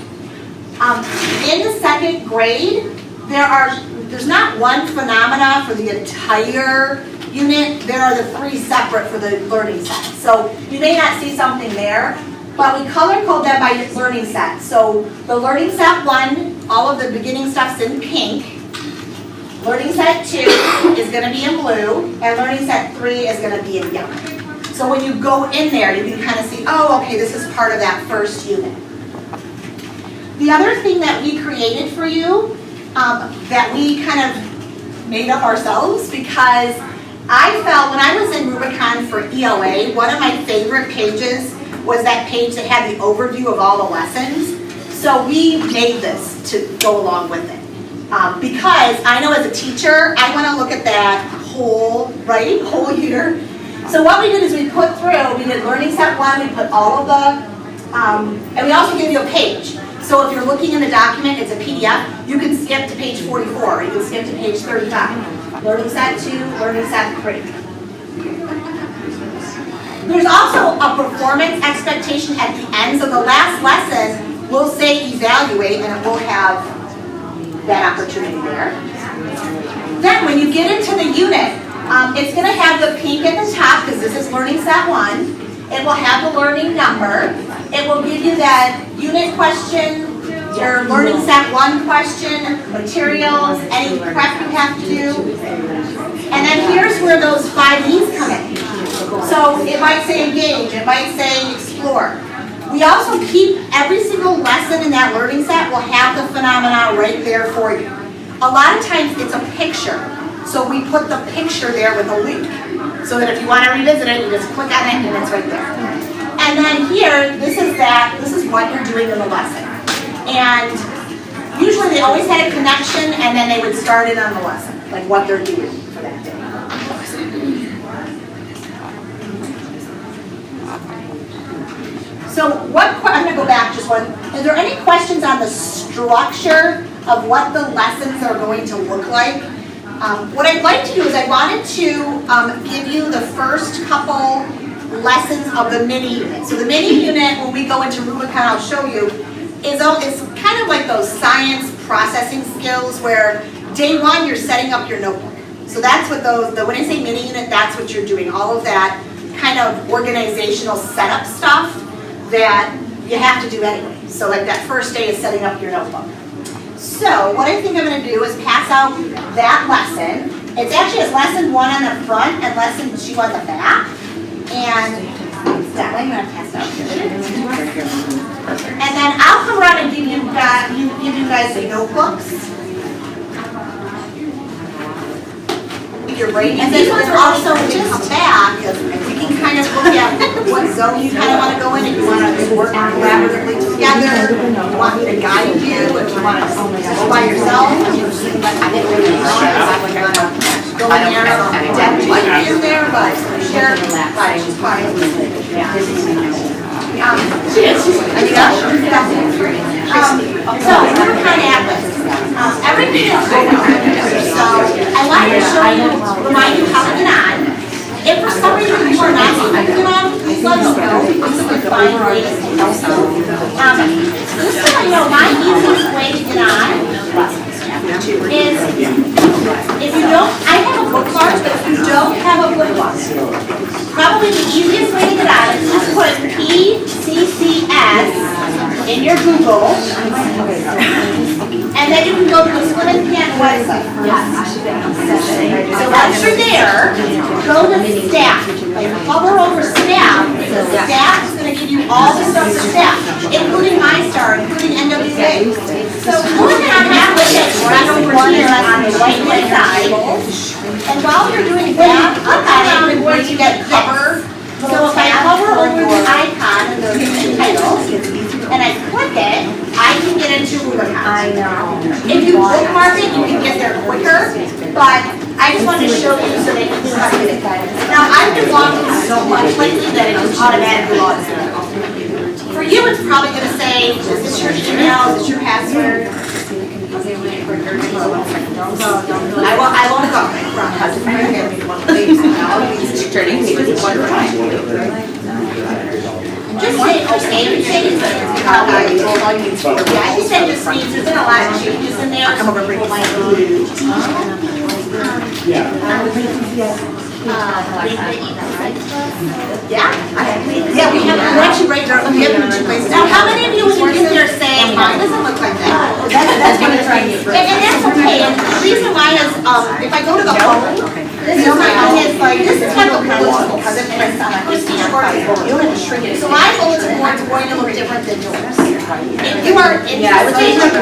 In the 2nd grade, there's not one phenomena for the entire unit. There are the 3 separate for the learning set. So you may not see something there, but we color code them by learning set. So the learning set 1, all of the beginning stuff's in pink. Learning set 2 is going to be in blue, and learning set 3 is going to be in yellow. So when you go in there, you can kind of see, oh, okay, this is part of that 1st unit. The other thing that we created for you, that we kind of made up ourselves because I felt when I was in Rubicon for ELA, one of my favorite pages was that page that had the overview of all the lessons. So we made this to go along with it. Because I know as a teacher, I want to look at that whole year. So what we did is we did learning set 1, we put all of the, and we also give you a page. So if you're looking in the document, it's a PDF, you can skip to page 44, or you can skip to page 35. Learning set 2, learning set 3. There's also a performance expectation at the end, so the last lesson will say evaluate, and it will have that opportunity there. Then when you get into the unit, it's going to have the pink at the top, because this is learning set 1. It will have the learning number. It will give you that unit question, your learning set 1 question, materials, any prep you have to do. And then here's where those 5 E's come in. So it might say engage, it might say explore. We also keep every single lesson in that learning set will have the phenomena right there for you. A lot of times it's a picture. So we put the picture there with a link. So that if you want to revisit it, you just click on it and it's right there. And then here, this is what you're doing in the lesson. And usually they always had a connection and then they would start it on the lesson, like what they're doing for that day. So I'm going to go back just one. Is there any questions on the structure of what the lessons are going to look like? What I'd like to do is I wanted to give you the first couple lessons of the mini unit. So the mini unit, when we go into Rubicon, I'll show you, is kind of like those science processing skills where day 1 you're setting up your notebook. So that's what when I say mini unit, that's what you're doing. All of that kind of organizational setup stuff that you have to do anyway. So like that first day is setting up your notebook. So what I think I'm going to do is pass out that lesson. It's actually lesson 1 on the front and lesson 2 on the back. And that way I'm going to pass it out here. And then I'll come around and give you guys the notebooks. Your brain. And these ones are also just back. You can kind of look at what zone you kind of want to go in. If you want to work collaboratively together, if you want me to guide you, if you want to go by yourself. I didn't really know go in there. Deb might be in there, but share right, she's fine. She is. So we're kind of at this. Everything is open. So I want to show you, remind you how to get on. If for some reason you are not able to get on, please let us know. This is a fine way to help you. Just so you know, my easiest way to get on is if you don't, I have a bookmark, but if you don't have a bookmark, probably the easiest way to get on is just put PCCS in your Google, and then you can go to the Swim and Camp website. So once you're there, go to staff. Hover over staff. Staff is going to give you all the stuff for staff, including MyStar, including NWA. So go ahead and have it right over here on the right-hand side. And while you're doing that, I'm going to get cover. So if I hover over the icon and the title, and I click it, I can get into Rubicon. I know. If you bookmark it, you can get there quicker, but I just wanted to show you so that you can see it. Now, I've been logging so much lately that it just automatically logs in. For you, it's probably going to say, is this your email, is this your password? I won't go. Just say, I think that just means there's been a lot of changes in there. Yeah, we have actually right there. We have two places. Now, how many of you when you get there say, mine doesn't look like that? That's what it's right. And that's okay. And the reason why is, if I go to the home, this is my it's like this is what the bulletin board because it's on a so my bulletin board is going to look different than yours. you are interested in getting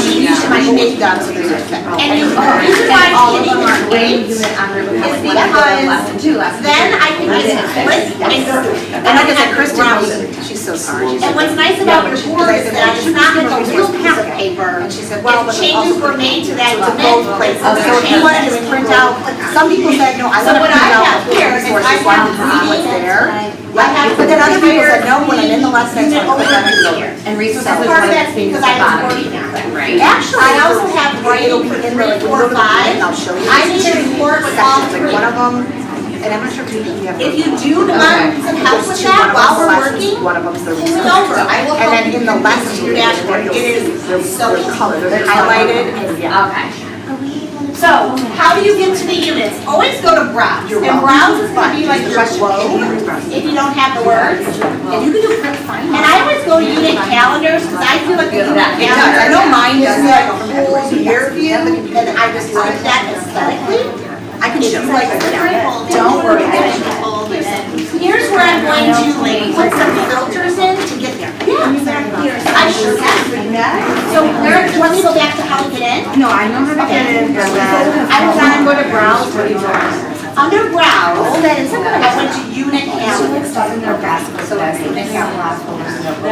sheets might make them so there's a fit. And the reason why I'm getting this weight is because then I can just flip and go. And like I said, Kristen knows it. She's so smart. And what's nice about your board is that it's not like a real piece of paper. And she said, If changes were made to that to both both places. places. So if you want to just print out, some people said, no, I So want to what print I out have the here is resources, I so I have can see what's reading. there. I have But then other people said, no, when I'm in the lesson, lesson, I want to put that in here. And resources So is part one of of that's the things because I at the was bottom. working on it. Right. Actually, I also have writing for 3, 4, 5. I'll show you. I need to report with all Sections, like three. one of them, and I'm not sure if you have. If you do want some help with that while we're working, One of them's the pull me over. I will And help then you in the lesson, your dashboard. It is so they're colored, easy. they're highlighted, and yeah. Okay. So, how do you get to the units? Always go to browse. You're And welcome. browse is gonna be like your flow, if you don't have the words. And you can do quick find. And I always go to unit calendars, because I feel like the unit It does. calendar. I know mine does that. Whole year view, and I just like that aesthetically. I can show you. Like different. Don't worry. Here's where I'm going to put some filters in to get there. Yeah. I sure can. So where, do you want me to go back to how to get in? No, I know how to get in, and then. I was on, go to browse. Under browse, I went to unit calendar.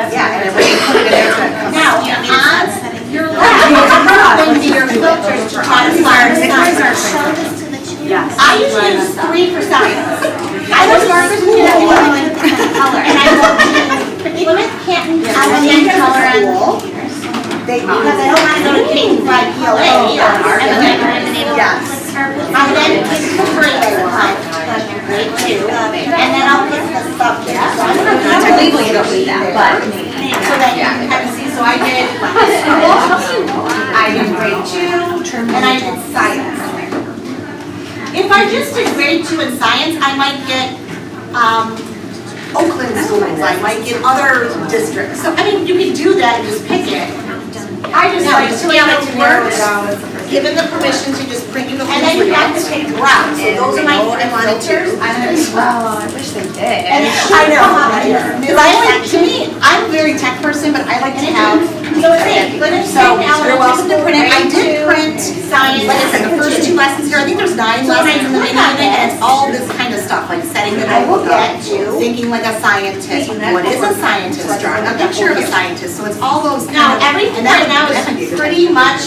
Yeah, and everybody put it in there. Now, on your left, going to your filters to try to find science. I usually use 3 for science. I was markers in color. And I go to Plymouth Canton Elementary School. Because I don't want to go to K-5 ELA. Yes. I then pick the grade I want, grade 2, and then I'll pick the subject. So I'm going to Legally, you don't need that, but. so that you can kind of see, so I did school, I did grade 2, and I did science. If I just did grade 2 in science, I might get, Oakland schools, I might get other districts. So, I mean, you can do that and just pick it. I just like to be able to work, given the permission to just print you the. And then you have to pick browse, so those are my filters. Oh, I wish they did. And I know, Because I like, to me, I'm a very tech person, but I like to have. so it's it, but if So, now you're welcome to print it. I did print, science. like I said, the first 2 lessons here, I think there's 9 lessons in the mini unit, and it's all this kind of stuff, like setting the notebook up, thinking like a scientist, what is a scientist, drawing a picture of a scientist, so it's all those Now, kind of. everything right now is pretty much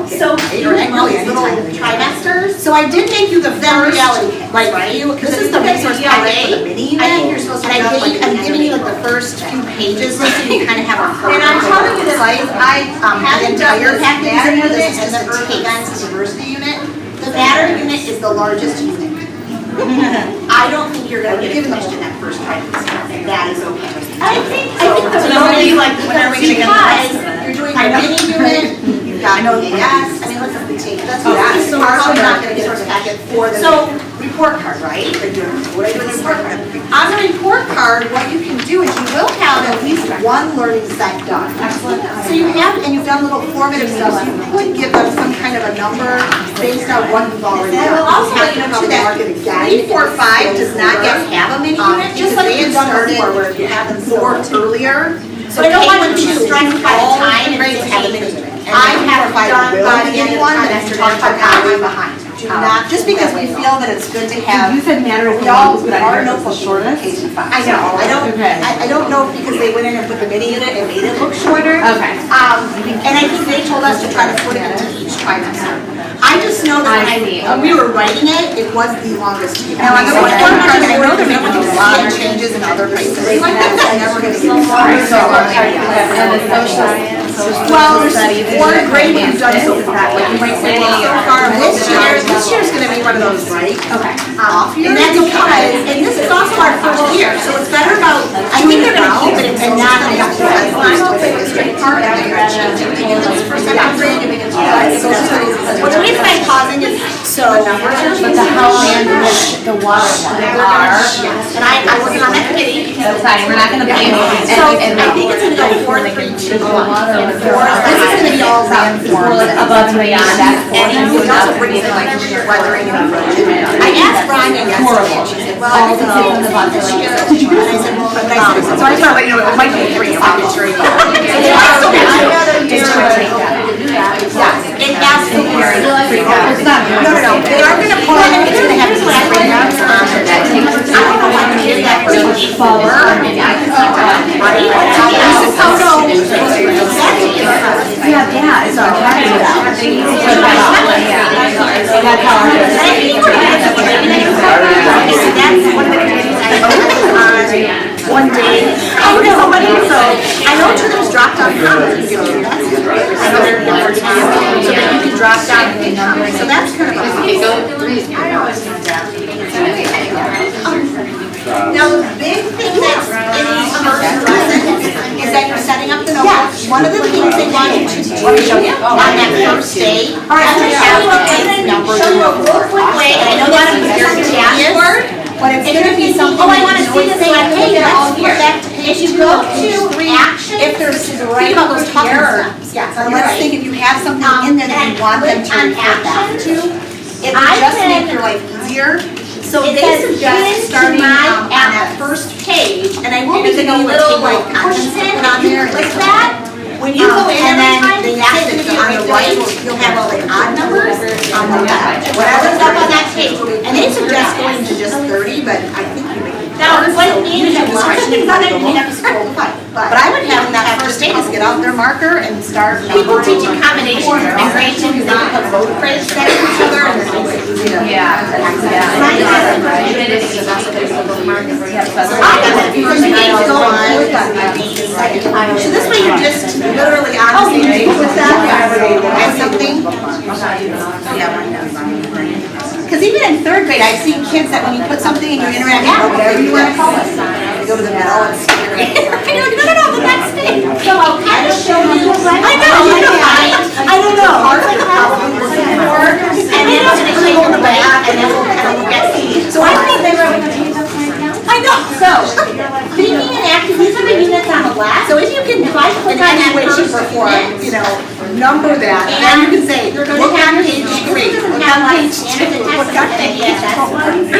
so cute in those little trimesters. So I did make you the first, reality, like, this is the resource packet for the mini unit. I think you're supposed to And have like. I'm giving you like the first few pages, so you kind of have a. And I'm telling you this, I the haven't done entire this packet is matter in here, unit this is and just the a early taste. events diversity unit. The matter unit is the largest unit. I don't think you're gonna get a question that first time, that is okay. I think the reality, like, because you're doing a mini unit, you've got EAS, I mean, let's take, that's what that is. So we're probably not gonna get a packet for the. So, report card, right? What I do in the report card. On the report card, what you can do is you will have at least one learning set done. Excellent. So you have, and you've done little formative stuff, so you could give them some kind of a number based on what you've already done. I will also let you know that 3, 4, 5 does not yet have a mini unit, just like you've done before, where you have them more earlier. So But I don't want K1 you to stress by the time and grades have a mini say, unit. I have done by the end of the one, and trimester, talk about not way way behind. Do not, just because we feel that it's good to have. You said matter of We all, names, but I our heard notebook the shortest. K-5. I know, Okay. I don't know if because they went in and put the mini unit and made it look shorter. Okay. And I think they told us to try to put it into each trimester. I just know that I see, when we were writing it was the longest unit. Now, on the report card, I know they're making a lot of changes in other places. Like, that's never gonna get longer. And the social science. Well, or grade we've done so far, like you might say, well, so far, this year's gonna be one of those, right? Okay. Off years. And that's because, and this is also our first year, so it's better about, I think they're gonna keep it and not have to, like, part of it, change it, because it's for second grade, social studies. Well, the reason I'm pausing is, So, but the how and the water one are, yes, and I wasn't on that committee. That's fine, we're not gonna blame you. So I think it's gonna go 4, 3, 2, 1. This is gonna be all round four. Above and beyond that. And then we also bring in like weathering and I asked Rhonda yesterday, and she said, well, I think it's the bus this year. And I said, well, but I said, so I just wanna let you know, it might be 3, I'm not sure. It absolutely. No, they are gonna pull it, it's gonna have these breakdowns on it that takes, I don't know why they did that for each forward. Right? Yeah, it's our That's one of the committees I on one day. Oh, no, so I know children's dropped off comments. I know they're number 2, so that you can drop down the number. So that's kind of now, the big thing that's in these first lessons is that you're setting up the notebook. One of the things they want you to do on that first day, I'm going to show you a page number, show you a real quick way, and I know that's your dashboard, but it's going to be something. Oh, I want to see this like, hey, let's go back to page 2. If you go to action, if there's think about those talking steps. Yes, so let's think if you have something in there that you want them to refer back to, it would just make your life easier. So they suggest starting on that first page, and I will be giving you a little like content on there, click that. When you go in, and then the actions on the right, you'll have all the odd numbers on the left. Whatever's up on that page, and they suggest going to just 30, but I think you make it. Now, what it means is lots of things on there, you may have to scroll by. But I would have them that first day just get out their marker and start. People teaching combinations is great too, because they can put road phrases next to each other, and it makes it easy to. So this way you're just literally on the same page with them, and something. Because even in 3rd grade, I've seen kids that when you put something in your interactive, whatever you want to call it, you go to the middle, it's scary. And you're like, no, but that's me. So I'll kind of show you. I know, I don't know. And then it's going to show you in the back, and then we'll kind of look at these. So I think they were. I know. So, thinking and acting, these are the units on the left. So if you can, if I click on that first unit, you know, number that, and then you can say, look on page 3, look on page 2, look on page 4.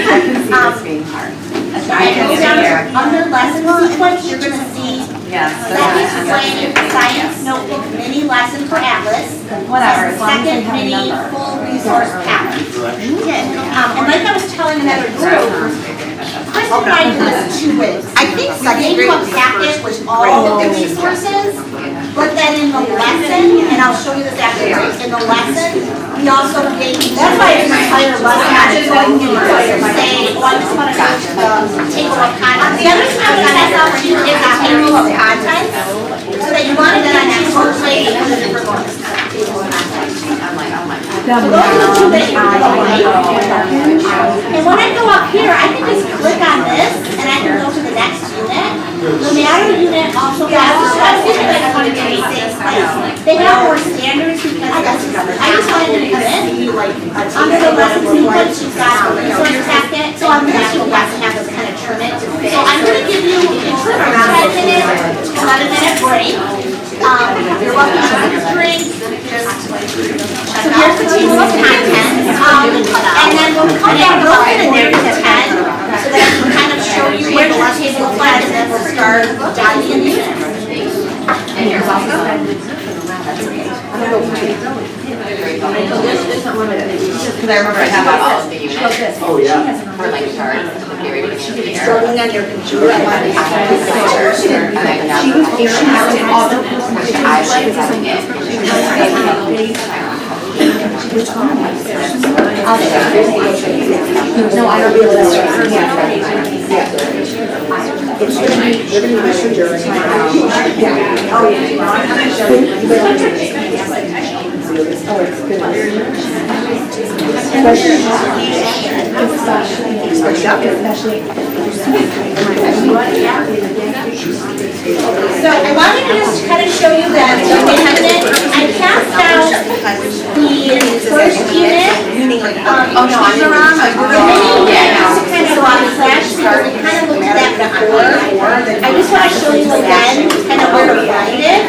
Under lesson sequence, you're going to see second grade science notebook mini lesson for Atlas. Whatever. Second mini full resource packet. And like I was telling another group, Chris and I do this 2 ways. I think second grade a packet with all of the resources, but then in the lesson, and I'll show you this after break, in the lesson, we also gave, that's why it's an entire lesson, not just like you say, oh, I just want to go to the table of contents. The other thing I was going to tell you is a table of contents, so that you want to get on that first page with a different one. So those are the 2 that you're going to like. And when I go up here, I can just click on this, and I can go to the next unit. The matter unit also has, they have more standards because I just wanted to come in. Under the lesson sequence, you've got the resource packet, so I'm going to have to kind of turn it to fit. So I'm going to give you a 10-minute, 11-minute break. You're welcome to have your drink. So here's the table of contents, and then we'll come back open and there to 10, so that I can kind of show you what the lesson looks like, and then we'll start diving into it. And you're welcome. Because I remember I have all of the units. Oh, yeah. For like charts at the very beginning of the year. Struggling on your computer. And then which I like having it. No, I don't feel it's going to be, you're going to be Mr. Jerry. So I wanted to just kind of show you that I passed out first unit, Oh, no, I'm around. the mini unit is kind of on the flash because we kind of looked at that before. I just want to show you again, kind of where to find it.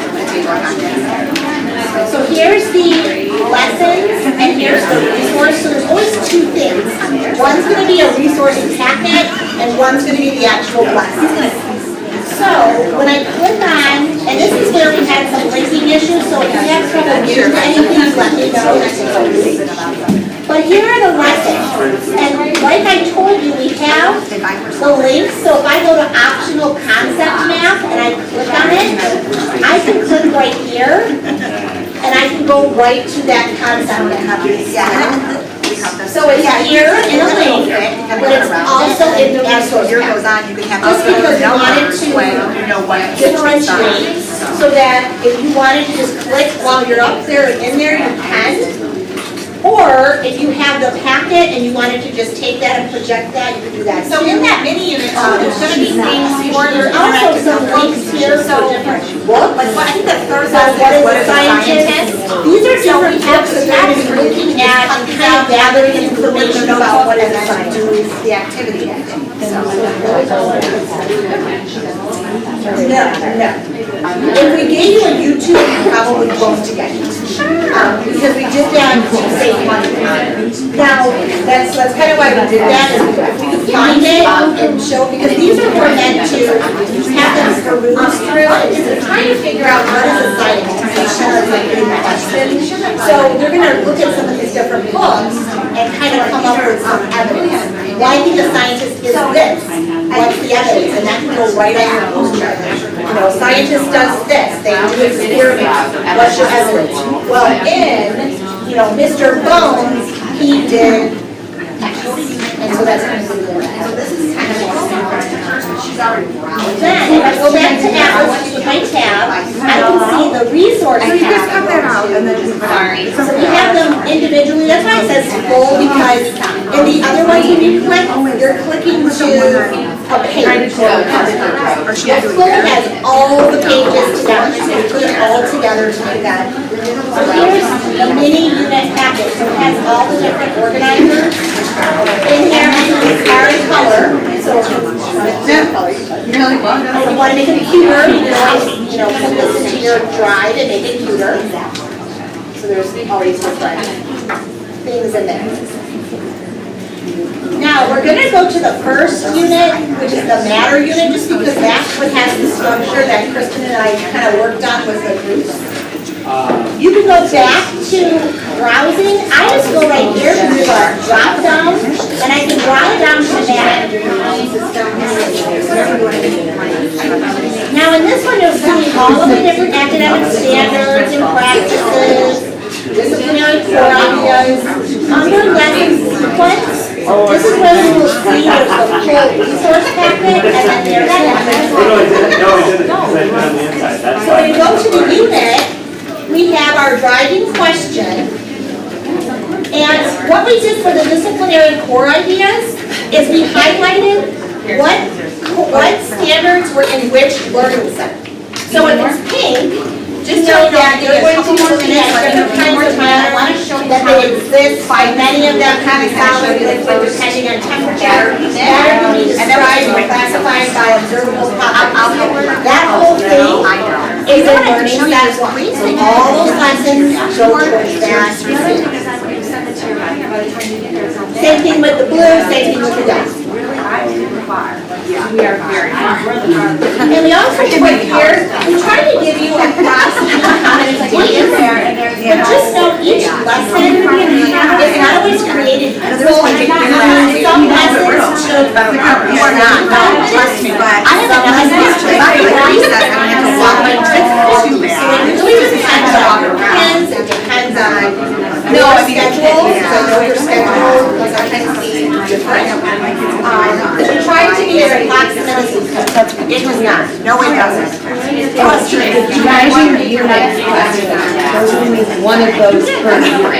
So here's the lessons and here's the resource. So there's always two things. One's going to be a resource packet and one's going to be the actual lesson. So when I click on, and this is where we had some linking issues, so if you have trouble getting anything, let me know. But here are the lessons. And like I told you, we have the links. So if I go to optional concept map and I click on it, I can click right here and I can go right to that concept map. So it's here in a link, but it's also in the resource map. Just because we wanted to differentiate so that if you wanted to just click while you're up there and in there, you can. Or if you have the packet and you wanted to just take that and project that, you can do that. So in that mini unit, there's gonna be things for your There's also some links here for different books. Like, I think the third So one what is a scientist? These are different books that they're going to be looking at and kind of gathering information about what is a scientist. The activity. No. If we gave you a YouTube, you probably won't get it. Because we did that to save money. Now, that's kind of why we did that, is if we could find it and show, because these are more meant to have them peruse through, because they're trying to figure out what is a scientist. So they're going to look at some of these different books and kind of come up with some evidence. Why do you think a scientist is this? What's the evidence? And that can go right on your poster. You know, a scientist does this. They do experiments. What's your evidence? Well, Mr. Bones, he did. And so that's kind of the So this is kind of then, if I go back to Atlas with my tab, I can see the resource tab. So you just cut that out and then sorry. So we have them individually. That's why it says full, because in the other ones when you click, you're clicking to a page. The full has all the pages together. So you put it all together to make that. So here's the mini unit packet. So it has all the different organizers in here. It's are in color. So if you want to make it cuter, you can always, put this into your drive and make it cuter. So there's always different things in there. Now, we're going to go to the first unit, which is the matter unit, just because that's what has the structure that Kristen and I kind of worked on with the groups. You can go back to browsing. I just go right here to the drop down, and I can drop down to that. Now in this one, you'll see all of the different academic standards and practices, disciplinary core ideas. Under lesson sequence, this is where you will see there's the full resource packet, and then there's the So when you go to the unit, we have our driving question, and what we did for the disciplinary core ideas is we highlighted what standards were in which learning center. So if it's pink, just know that you're going to be looking at different kinds of matter that they exist, by many of them having solid, liquid, depending on temperature. Matter can be described or classified by observable properties. That whole thing is in learning stat one. So all those lessons go towards that. Same thing with the blue, same thing with the dust. We are very And we also put here, we try to give you a approximate how many days, but just know each lesson is not always created equal. Some lessons should, you are not, trust me, but I have a lessons to recess and I have to walk my trip too bad. So it really depends on your plans, it depends on your schedule, so know your schedule, because I can see different. We try to be as approximate as we can. It does not. No, it doesn't. Trust me. one of those per year.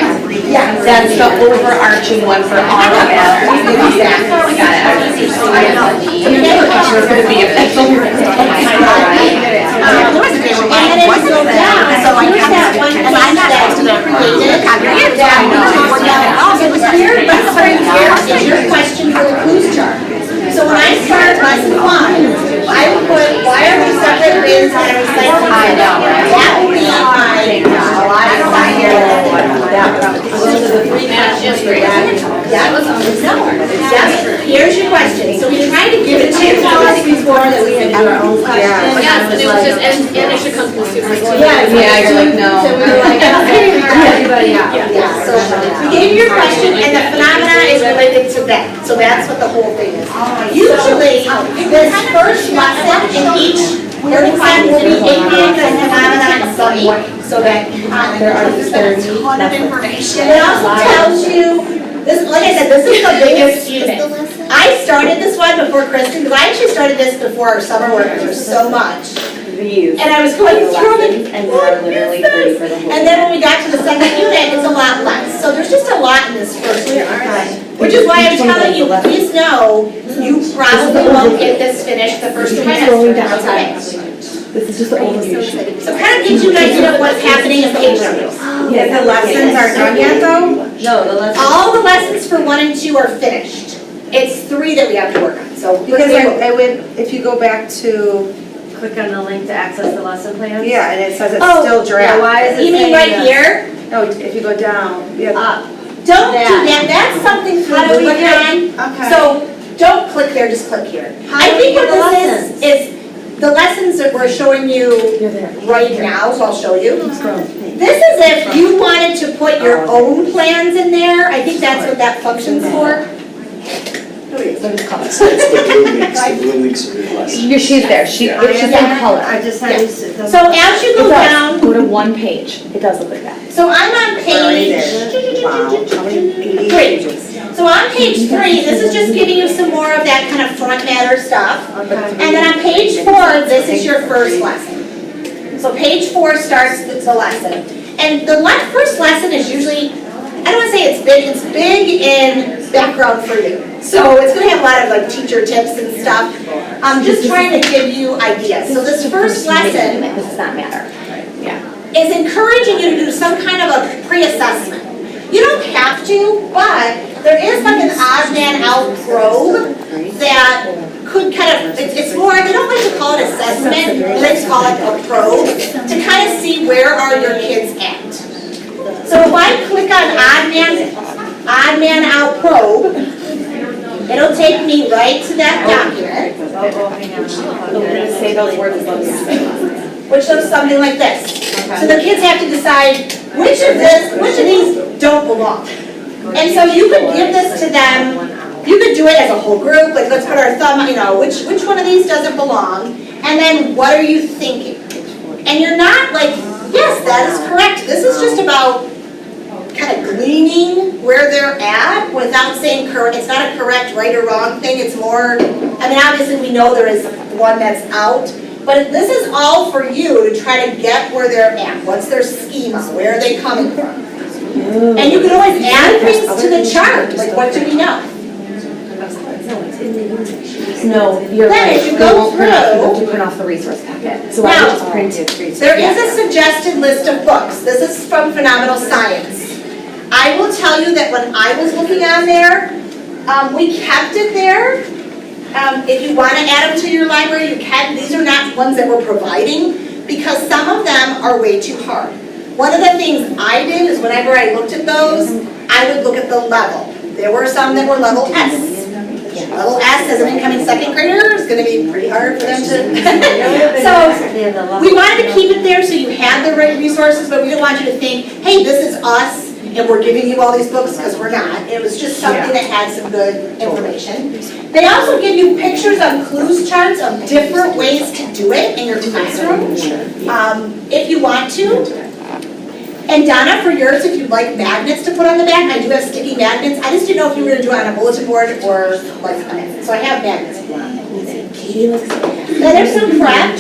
Yeah. That's the overarching one for all of us. Exactly. Got it. You're going to be official. And then if you go down, so here's that one page that we created. and it should come from the superintendent. Yeah, you're like, no. So we were like, Everybody out. yeah, so we gave you your question, and the phenomena is related to that, so that's what the whole thing is. Usually, this first lesson in each learning plan will be APA the phenomenon study, so that there are a ton of information. It also tells you, this, like I said, this is the biggest unit. I started this one before Kristen, because I actually started this before our summer work, because there's so much. And I was going through it, And they're literally free for the whole. and then when we got to the second unit, it's a lot less. So there's just a lot in this first unit. Which is why I'm telling you, please know, you probably won't get this finished the first trimester. This is just the overview sheet. So kind of gives you an idea of what's happening in page 2. Yeah, the lessons are done yet though? No, the lessons. All the lessons for 1 and 2 are finished. It's 3 that we have to work on, so. Because I would, if you go back to. Click on the link to access the lesson plan. Yeah, and it says it's still draft. Why is it You mean saying right that? here? No, if you go down, yeah. Don't do that, that's something for you to look on. Okay. So don't click there, just click here. I think what this is the lessons that we're showing you right now, so I'll show you. This is if you wanted to put your own plans in there, I think that's what that function's for. It's the blue links are your lessons. She's there, she's in color. I just had to. So as you go down, Go to one page, it does look like that. so I'm on page 3. So on page 3, this is just giving you some more of that kind of front matter stuff. And then on page 4, this is your first lesson. So page 4 starts the lesson. And the first lesson is usually, I don't want to say it's big in background for you. So it's going to have a lot of like teacher tips and stuff. I'm just trying to give you ideas. So this first lesson This does not matter. is encouraging you to do some kind of a pre-assessment. You don't have to, but there is like an odd man out probe that could kind of, it's more, they don't like to call it assessment, they like to call it a probe, to kind of see where are your kids at. So if I click on odd man out probe, it'll take me right to that document, Say those words. which looks something like this. So the kids have to decide which of these don't belong. And so you could give this to them, you could do it as a whole group, like let's put our thumb, which one of these doesn't belong, and then what are you thinking? And you're not like, yes, that is correct. This is just about kind of gleaning where they're at without saying correct. It's not a correct right or wrong thing. It's more, obviously we know there is one that's out, but this is all for you to try to get where they're at. What's their schema? Where are they coming from? And you can always add things to the chart, like what do we know? No, you're Then right. as you go You have through- to print off the resource packet. So Now, I just printed. There is a suggested list of books. This is from Phenomenal Science. I will tell you that when I was looking on there, we kept it there. If you want to add them to your library, you can. These are not ones that we're providing because some of them are way too hard. One of the things I did is whenever I looked at those, I would look at the level. There were some that were level S. Level S as an incoming second grader is going to be pretty hard for them to. So we wanted to keep it there so you had the right resources, but we didn't want you to think, hey, this is us and we're giving you all these books, because we're not. It was just something that had some good information. They also give you pictures on clues charts of different ways to do it in your classroom, if you want to. And Donna, for yours, if you'd like magnets to put on the back, I do have sticky magnets. I just didn't know if you were going to do it on a bulletin board or like a magnet. So I have magnets if you want. Then there's some prep.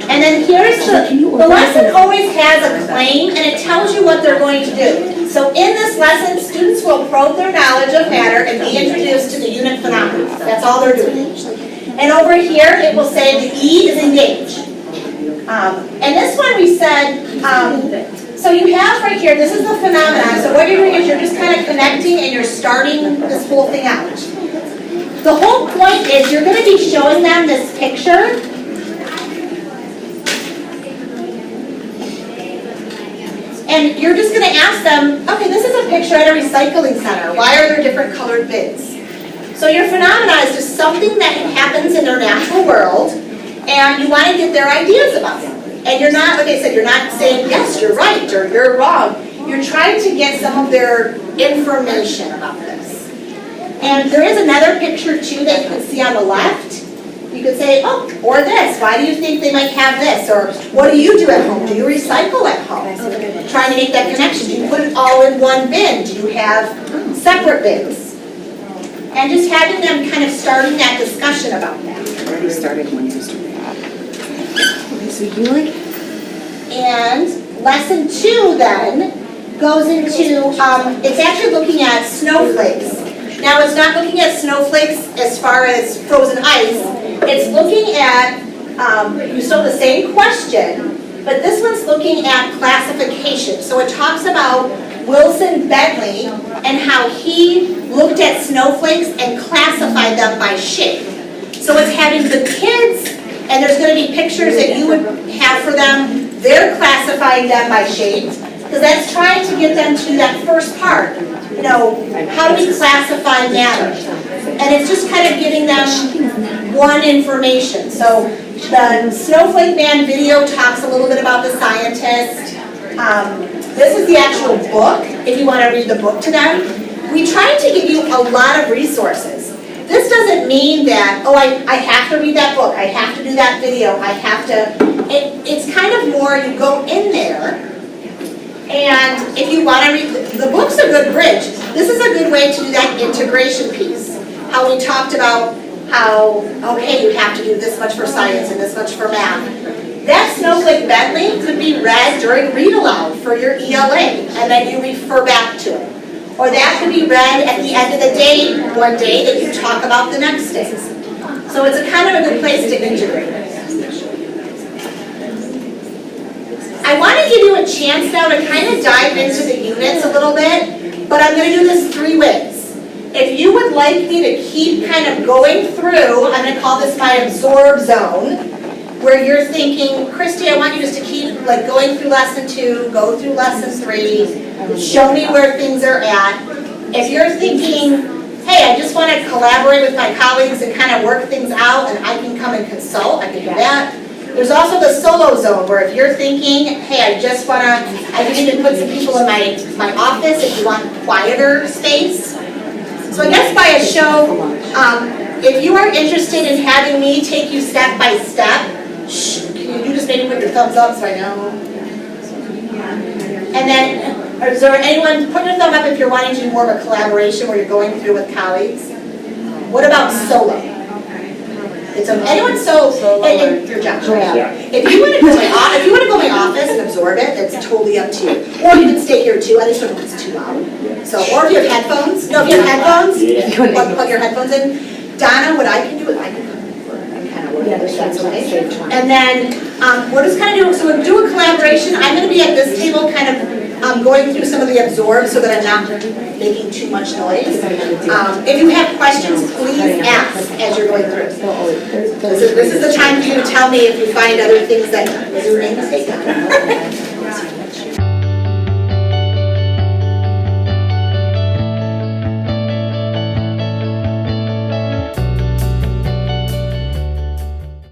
And then here's the lesson always has a claim and it tells you what they're going to do. So in this lesson, students will probe their knowledge of matter and be introduced to the unit phenomena. That's all they're doing. And over here, it will say the E is engage. And this one we said, so you have right here, this is the phenomenon. So what you're doing is you're just kind of connecting and you're starting this whole thing out. The whole point is you're going to be showing them this picture. And you're just going to ask them, okay, this is a picture at a recycling center. Why are there different colored bins? So your phenomena is just something that happens in their natural world. And you want to get their ideas about it. And you're not, like I said, you're not saying, yes, you're right, or you're wrong. You're trying to get some of their information about this. And there is another picture too that you can see on the left. You could say, oh, or this, why do you think they might have this? Or what do you do at home? Do you recycle at home? Trying to make that connection. Do you put it all in one bin? Do you have separate bins? And just having them kind of starting that discussion about that. Already started one yesterday. So you like? And lesson 2 then goes into, it's actually looking at snowflakes. Now it's not looking at snowflakes as far as frozen ice. It's looking at, you still the same question, but this one's looking at classification. So it talks about Wilson Bentley and how he looked at snowflakes and classified them by shape. So it's having the kids, and there's going to be pictures that you would have for them. They're classifying them by shape, because that's trying to get them to that first part. You know, how do we classify matter? And it's just kind of giving them one information. So the Snowflake Man video talks a little bit about the scientist. This is the actual book, if you want to read the book to them. We try to give you a lot of resources. This doesn't mean that, oh, I have to read that book, I have to do that video, I have to, it's kind of more you go in there, and if you want to read, the book's a good bridge. This is a good way to do that integration piece. How we talked about how, okay, you have to do this much for science and this much for math. That Snowflake Bentley could be read during read aloud for your ELA, and then you refer back to it. Or that could be read at the end of the day, one day, that you talk about the next day. So it's a kind of a good place to integrate it. I want to give you a chance now to kind of dive into the units a little bit, but I'm going to do this 3 ways. If you would like me to keep kind of going through, I'm going to call this my absorb zone, where you're thinking, Christy, I want you just to keep like going through lesson 2, go through lesson 3, show me where things are at. If you're thinking, hey, I just want to collaborate with my colleagues and kind of work things out and I can come and consult, I can do that. There's also the solo zone, where if you're thinking, hey, I just want to, I can even put some people in my office if you want quieter space. So I guess by a show, if you are interested in having me take you step by step, can you just maybe put your thumbs up so I know? And then, is there anyone, put your thumb up if you're wanting to do more of a collaboration where you're going through with colleagues. What about solo? It's anyone and your job. Yeah. If you want to go to my office and absorb it, that's totally up to you. Or you can stay here too. I just don't know if it's too loud. So, or if you have headphones. No, if you have headphones, plug your headphones in. Donna, what I can do is I can kind of work this. That's okay. And then we're just kind of we'll do a collaboration. I'm going to be at this table, kind of going through some of the absorbs so that I'm not making too much noise. If you have questions, please ask as you're going through. This is the time for you to tell me if you find other things that is your name take on.